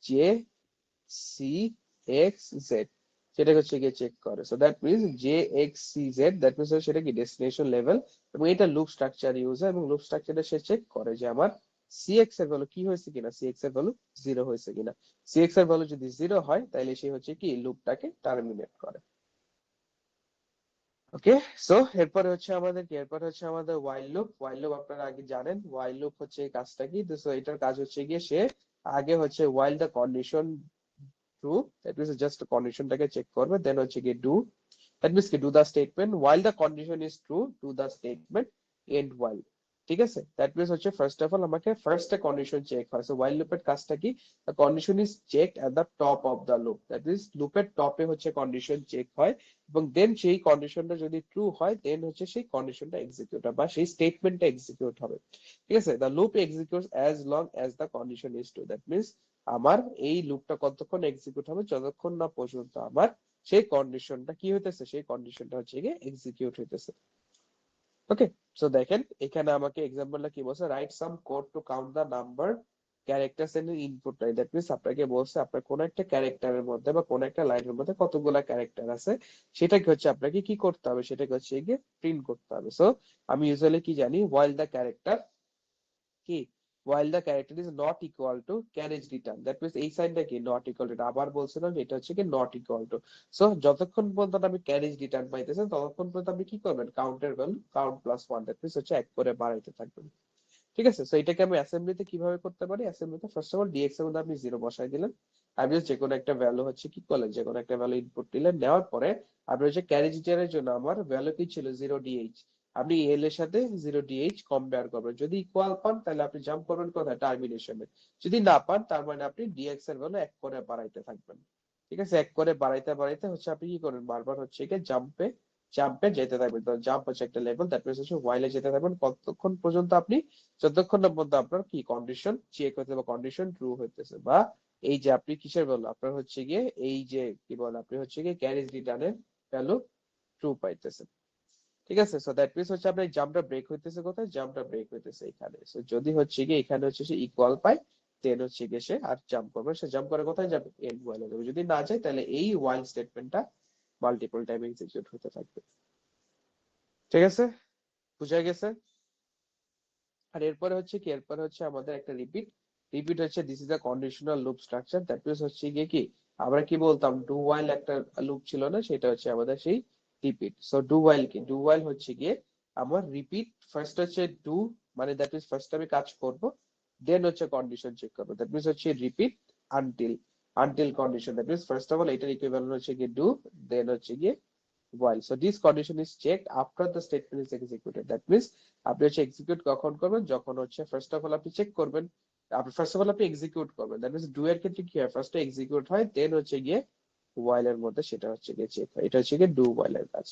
jcxz, সেটা হচ্ছে গিয়ে চেক করে। So that means jxcz, that means সেটা কি ডেস্টিনেশন লেভেল, এবং এটা লুপ স্ট্রাকচার ইউজ হয়, এবং লুপ স্ট্রাকচারে সে চেক করে যে আমার cx এর ভ্যালু কি হয়েছে কিনা, cx এর ভ্যালু 0 হয়েছে কিনা। cx এর ভ্যালু যদি 0 হয় তাহলে সে হচ্ছে কি লুপটাকে টার্মিনেট করে। ওকে, সো এরপরে হচ্ছে আমাদের কি, এরপরে হচ্ছে আমাদের ওয়াইল লুপ আপনারা আগে জানেন, ওয়াইল লুপ হচ্ছে এই কাজটা কি, তো so এটার কাজ হচ্ছে গিয়ে সে আগে হচ্ছে while the condition true, that means just কন্ডিশনটাকে চেক করবে, দেন হচ্ছে গিয়ে ডু, দ্যাট মিনস কি do the statement while the condition is true, do the statement end while. ঠিক আছে, দ্যাট মিনস হচ্ছে ফার্স্ট অফ অল আমাকে ফার্স্ট এ কন্ডিশন চেক হয়। সো ওয়াইল লুপের কাজটা কি, the condition is checked at the top of the loop, that means লুপের টপে হচ্ছে কন্ডিশন চেক হয়, এবং দেন সেই কন্ডিশনটা যদি ট্রু হয় দেন হচ্ছে সেই কন্ডিশনটা এক্সিকিউট হবে বা সেই স্টেটমেন্টটা এক্সিকিউট হবে। ঠিক আছে, the loop executes as long as the condition is true, that means আমার এই লুপটা কতক্ষণ এক্সিকিউট হবে, যতক্ষণ না পর্যন্ত আমার সেই কন্ডিশনটা কি হইতেছে, সেই কন্ডিশনটা হচ্ছে গিয়ে এক্সিকিউট হইতেছে। ওকে, সো দেখেন এখানে আমাকে এক্সাম্পলটা কি বলছে, write some code to count the number characters in input line. That means আপনাকে বলছে আপনার কোন একটা ক্যারেক্টারের মধ্যে বা কোন একটা লাইনের মধ্যে কতগুলা ক্যারেক্টার আছে, সেটাকে হচ্ছে আপনাকে কি করতে হবে, সেটাকে হচ্ছে গিয়ে প্রিন্ট করতে হবে। সো আমি ইউজুয়ালি কি জানি, while the character কি, while the character is not equal to carriage return, that means এই সাইনটা কি নট ইকুয়াল টু, আবার বলছিলাম যে এটা হচ্ছে কি নট ইকুয়াল টু। সো যতক্ষণ পর্যন্ত আমি ক্যারেজ রিটার্ন পাইতেছেন ততক্ষণ পর্যন্ত আপনি কি করবেন, কাউন্টের value count plus 1, that means হচ্ছে এক করে বাড়াইতে থাকবেন। ঠিক আছে, সো এটাকে আমি অ্যাসেম্বলিতে কিভাবে করতে পারি, অ্যাসেম্বলিতে ফার্স্ট অফ অল ডিএক্স এর মধ্যে আপনি 0 বসাই দিলেন, আপনি যে কোনো একটা ভ্যালু হচ্ছে কি করলেন, যে কোনো একটা ভ্যালু ইনপুট দিলেন, নেওয়ার পরে আপনি হচ্ছে ক্যারেজ রিটার্নের জন্য আমার ভ্যালু কি ছিল 0dh, আপনি এল এর সাথে 0dh কম্পেয়ার করবেন, যদি ইকুয়াল পান তাহলে আপনি জাম্প করবেন কোথায়, টার্মিনেশনে, যদি না পান তার মানে আপনি ডিএক্স এর ভ্যালু এক করে বাড়াইতে থাকবেন। ঠিক আছে, এক করে বাড়াইতে বাড়াইতে হচ্ছে আপনি কি করবেন, বারবার হচ্ছে কি জাম্পে যেতে থাকবেন। তো জাম্প হচ্ছে একটা লেভেল, দ্যাট মিনস হচ্ছে ওয়াইলে যেতে থাকবেন কতক্ষণ পর্যন্ত আপনি, যতক্ষণ না পর্যন্ত আপনার কি কন্ডিশন চেক হইতে বা কন্ডিশন ট্রু হইতেছে, বা এই যে আপনি কিসের ভ্যালু, আপনার হচ্ছে গিয়ে এই যে কি বলে, আপনি হচ্ছে গিয়ে ক্যারেজ রিটার্নের ভ্যালু ট্রু পাইতেছেন। ঠিক আছে, সো দ্যাট মিনস হচ্ছে আপনার জাম্পটা ব্রেক হইতেছে কোথায়, জাম্পটা ব্রেক হইতেছে এখানে। সো যদি হচ্ছে গিয়ে এখানে হচ্ছে সে ইকুয়াল পায় দেন হচ্ছে গিয়ে সে আর জাম্প করবে, সে জাম্প করে কোথায় যাবে, এন্ড ওয়াইলে যাবে, যদি না যায় তাহলে এই ওয়াইল স্টেটমেন্টটা মাল্টিপল টাইম এক্সিকিউট হতে থাকবে। ঠিক আছে, বুঝা গেছে। আর এরপরে হচ্ছে কি, এরপরে হচ্ছে আমাদের একটা রিপিট হচ্ছে this is a conditional loop structure, that means হচ্ছে গিয়ে কি আমরা কি বলতাম, ডু ওয়াইল একটা লুপ ছিল না, সেটা হচ্ছে আমাদের সেই রিপিট। সো ডু ওয়াইল কি, ডু ওয়াইল হচ্ছে গিয়ে আমার রিপিট, ফার্স্ট হচ্ছে ডু, মানে দ্যাট মিনস ফার্স্ট আমি কাজ করব, দেন হচ্ছে কন্ডিশন চেক করবো, দ্যাট মিনস হচ্ছে repeat until condition, that means first of all এটার ইকুইভ্যালেন্ট হচ্ছে গিয়ে ডু, দেন হচ্ছে গিয়ে while. So this condition is checked after the statement is executed. That means আপনি হচ্ছে এক্সিকিউট কখন করবেন, যখন হচ্ছে ফার্স্ট অফ অল আপনি চেক করবেন, আপনি ফার্স্ট অফ অল আপনি এক্সিকিউট করবেন, দ্যাট মিনস ডু এর ক্ষেত্রে কি হয়, ফার্স্টে এক্সিকিউট হয় দেন হচ্ছে গিয়ে while এর মধ্যে সেটা হচ্ছে গিয়ে চেক হয়, এটা হচ্ছে গিয়ে ডু while এর কাজ।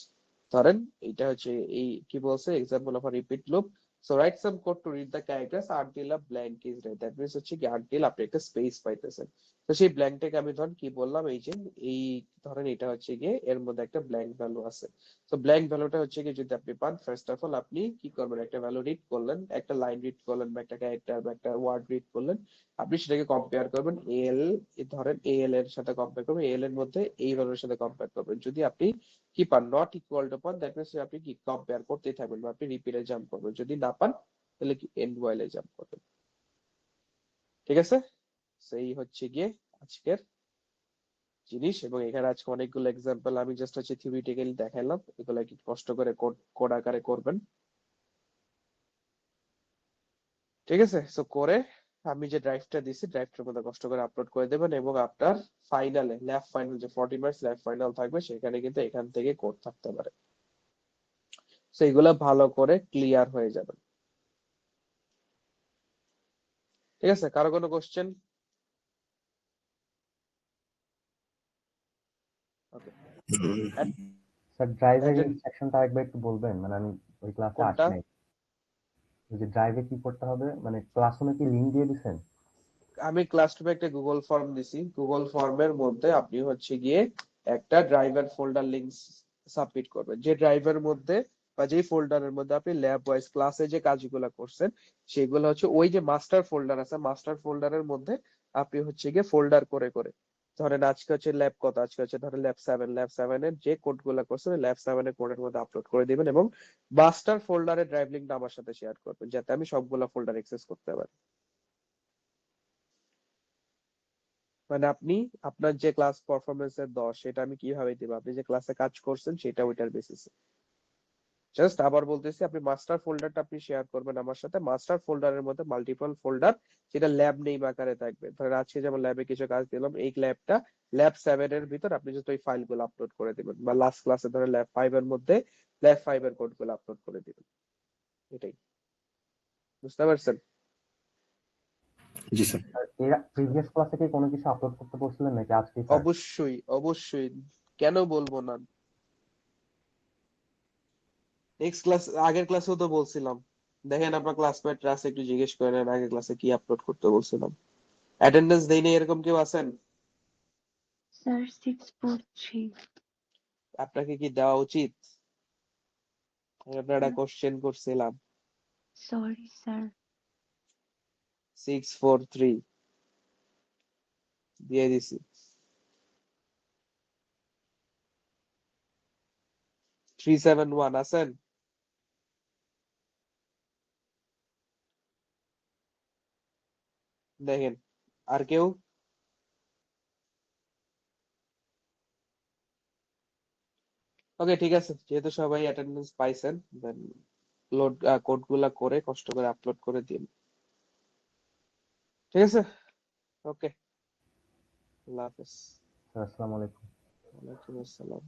ধরেন এটা হচ্ছে এই কি বলছে, example of a repeat loop, So write some code to read the characters until a blank is read. That means হচ্ছে কি until আপনি একটা স্পেস পাইতেছেন। তো সেই ব্ল্যাঙ্কটাকে আমি ধরেন কি বললাম, এই যে এই ধরেন এটা হচ্ছে গিয়ে এর মধ্যে একটা ব্ল্যাঙ্ক ভ্যালু আছে। তো ব্ল্যাঙ্ক ভ্যালুটা হচ্ছে কি যদি আপনি পান, ফার্স্ট অফ অল আপনি কি করবেন, একটা ভ্যালু রিড করলেন, একটা লাইন রিড করলেন বা একটা ক্যারেক্টার বা একটা ওয়ার্ড রিড করলেন, আপনি সেটাকে কম্পেয়ার করবেন এল, ধরেন এল এর সাথে কম্পেয়ার করবেন, এল এর মধ্যে এই ভ্যালুর সাথে কম্পেয়ার করবেন। যদি আপনি কি পান নট ইকুয়াল টু পান, দ্যাট মিনস আপনি কি কম্পেয়ার করতেই থাকবেন বা আপনি রিপিটে জাম্প করবেন। যদি না পান তাহলে কি এন্ড ওয়াইলে জাম্প করবেন। ঠিক আছে, সেই হচ্ছে গিয়ে আজকের জিনিস। এবং এখানে আজকে অনেকগুলো এক্সাম্পল আমি জাস্ট হচ্ছে থিওরিটিক্যালি দেখাইলাম, এগুলো কি কষ্ট করে কোড কোড আকারে করবেন। ঠিক আছে, সো করে আমি যে ড্রাইভটা দিছি ড্রাইভটার মধ্যে কষ্ট করে আপলোড করে দেবেন, এবং আপনার ফাইনালে ল্যাব ফাইনাল যে 40 মার্কস ল্যাব ফাইনাল থাকবে সেখানে কিন্তু এখান থেকে কোড থাকতে পারে। সো এগুলো ভালো করে ক্লিয়ার হয়ে যাবে। ঠিক আছে, কারো কোনো কোশ্চেন? ওকে, স্যার ড্রাইভের একজন ইনস্ট্রাকশনটা আরেকবার একটু বলবেন, মানে আমি ওই ক্লাসে আসি কোনটা? নাই। ওই যে ড্রাইভে কি করতে হবে, মানে ক্লাসরুমে কি লিংক দিয়ে দিছেন? আমি ক্লাসরুমে একটা গুগল ফর্ম দিছি, গুগল ফর্মের মধ্যে আপনি হচ্ছে গিয়ে একটা ড্রাইভার ফোল্ডার লিংক সাবমিট করবেন, যে ড্রাইভের মধ্যে বা যে ফোল্ডারের মধ্যে আপনি ল্যাব ওয়াইজ ক্লাসে যে কাজগুলো করছেন সেগুলো হচ্ছে ওই যে মাস্টার ফোল্ডার আছে, মাস্টার ফোল্ডারের মধ্যে আপনি হচ্ছে গিয়ে ফোল্ডার করে করে, ধরেন আজকে হচ্ছে ল্যাব কত, আজকে হচ্ছে ধরেন ল্যাব 7 এর যে কোড গুলো করছেন ল্যাব 7 এর কোডের মধ্যে আপলোড করে দিবেন, এবং মাস্টার ফোল্ডারের ড্রাইভ লিংকটা আমার সাথে শেয়ার করবেন যাতে আমি সবগুলা ফোল্ডার অ্যাক্সেস করতে পারি। মানে আপনি আপনার যে ক্লাস পারফরমেন্সের 10 সেটা আমি কিভাবে দিব, আপনি যে ক্লাসে কাজ করছেন সেটা ওইটার বেসিসে। জাস্ট আবার বলতেছি, আপনি মাস্টার ফোল্ডারটা আপনি শেয়ার করবেন আমার সাথে, মাস্টার ফোল্ডারের মধ্যে মাল্টিপল ফোল্ডার যেটা ল্যাব নেম আকারে থাকবে। ধরেন আজকে যেমন ল্যাবে কিছু কাজ দিলাম, এই ল্যাবটা ল্যাব 7 এর ভিতর আপনি জাস্ট ওই ফাইলগুলো আপলোড করে দিবেন, বা লাস্ট ক্লাসে ধরেন ল্যাব 5 এর মধ্যে ল্যাব 5 এর কোডগুলো আপলোড করে দিবেন। এটাই, বুঝতে পারছেন? জি স্যার। আর এর প্রিভিয়াস ক্লাসে কি কোনো কিছু আপলোড করতে বলছিলেন নাকি আজকেই স্যার? অবশ্যই অবশ্যই, কেন বলবো না। নেক্সট ক্লাস, আগের ক্লাসেও তো বলছিলাম, দেখেন আপনার ক্লাসমেটরা আছে একটু জিজ্ঞেস করেন আগের ক্লাসে কি আপলোড করতে বলছিলাম। অ্যাটেন্ডেন্স দেই নাই এরকম কেউ আছেন? স্যার 643 আপনাকে কি দেওয়া উচিত? আমি আপনার একটা কোশ্চেন করছিলাম। সরি স্যার 643 দিয়ে দিছি। 371 আছেন? দেখেন, আর কেউ? ওকে, ঠিক আছে, যেহেতু সবাই অ্যাটেন্ডেন্স পাইছেন দেন লোড কোড গুলা করে কষ্ট করে আপলোড করে দিন। ঠিক আছে, ওকে, আল্লাহ হাফেজ। স্যার আসসালামু আলাইকুম। ওয়ালাইকুম আসসালাম।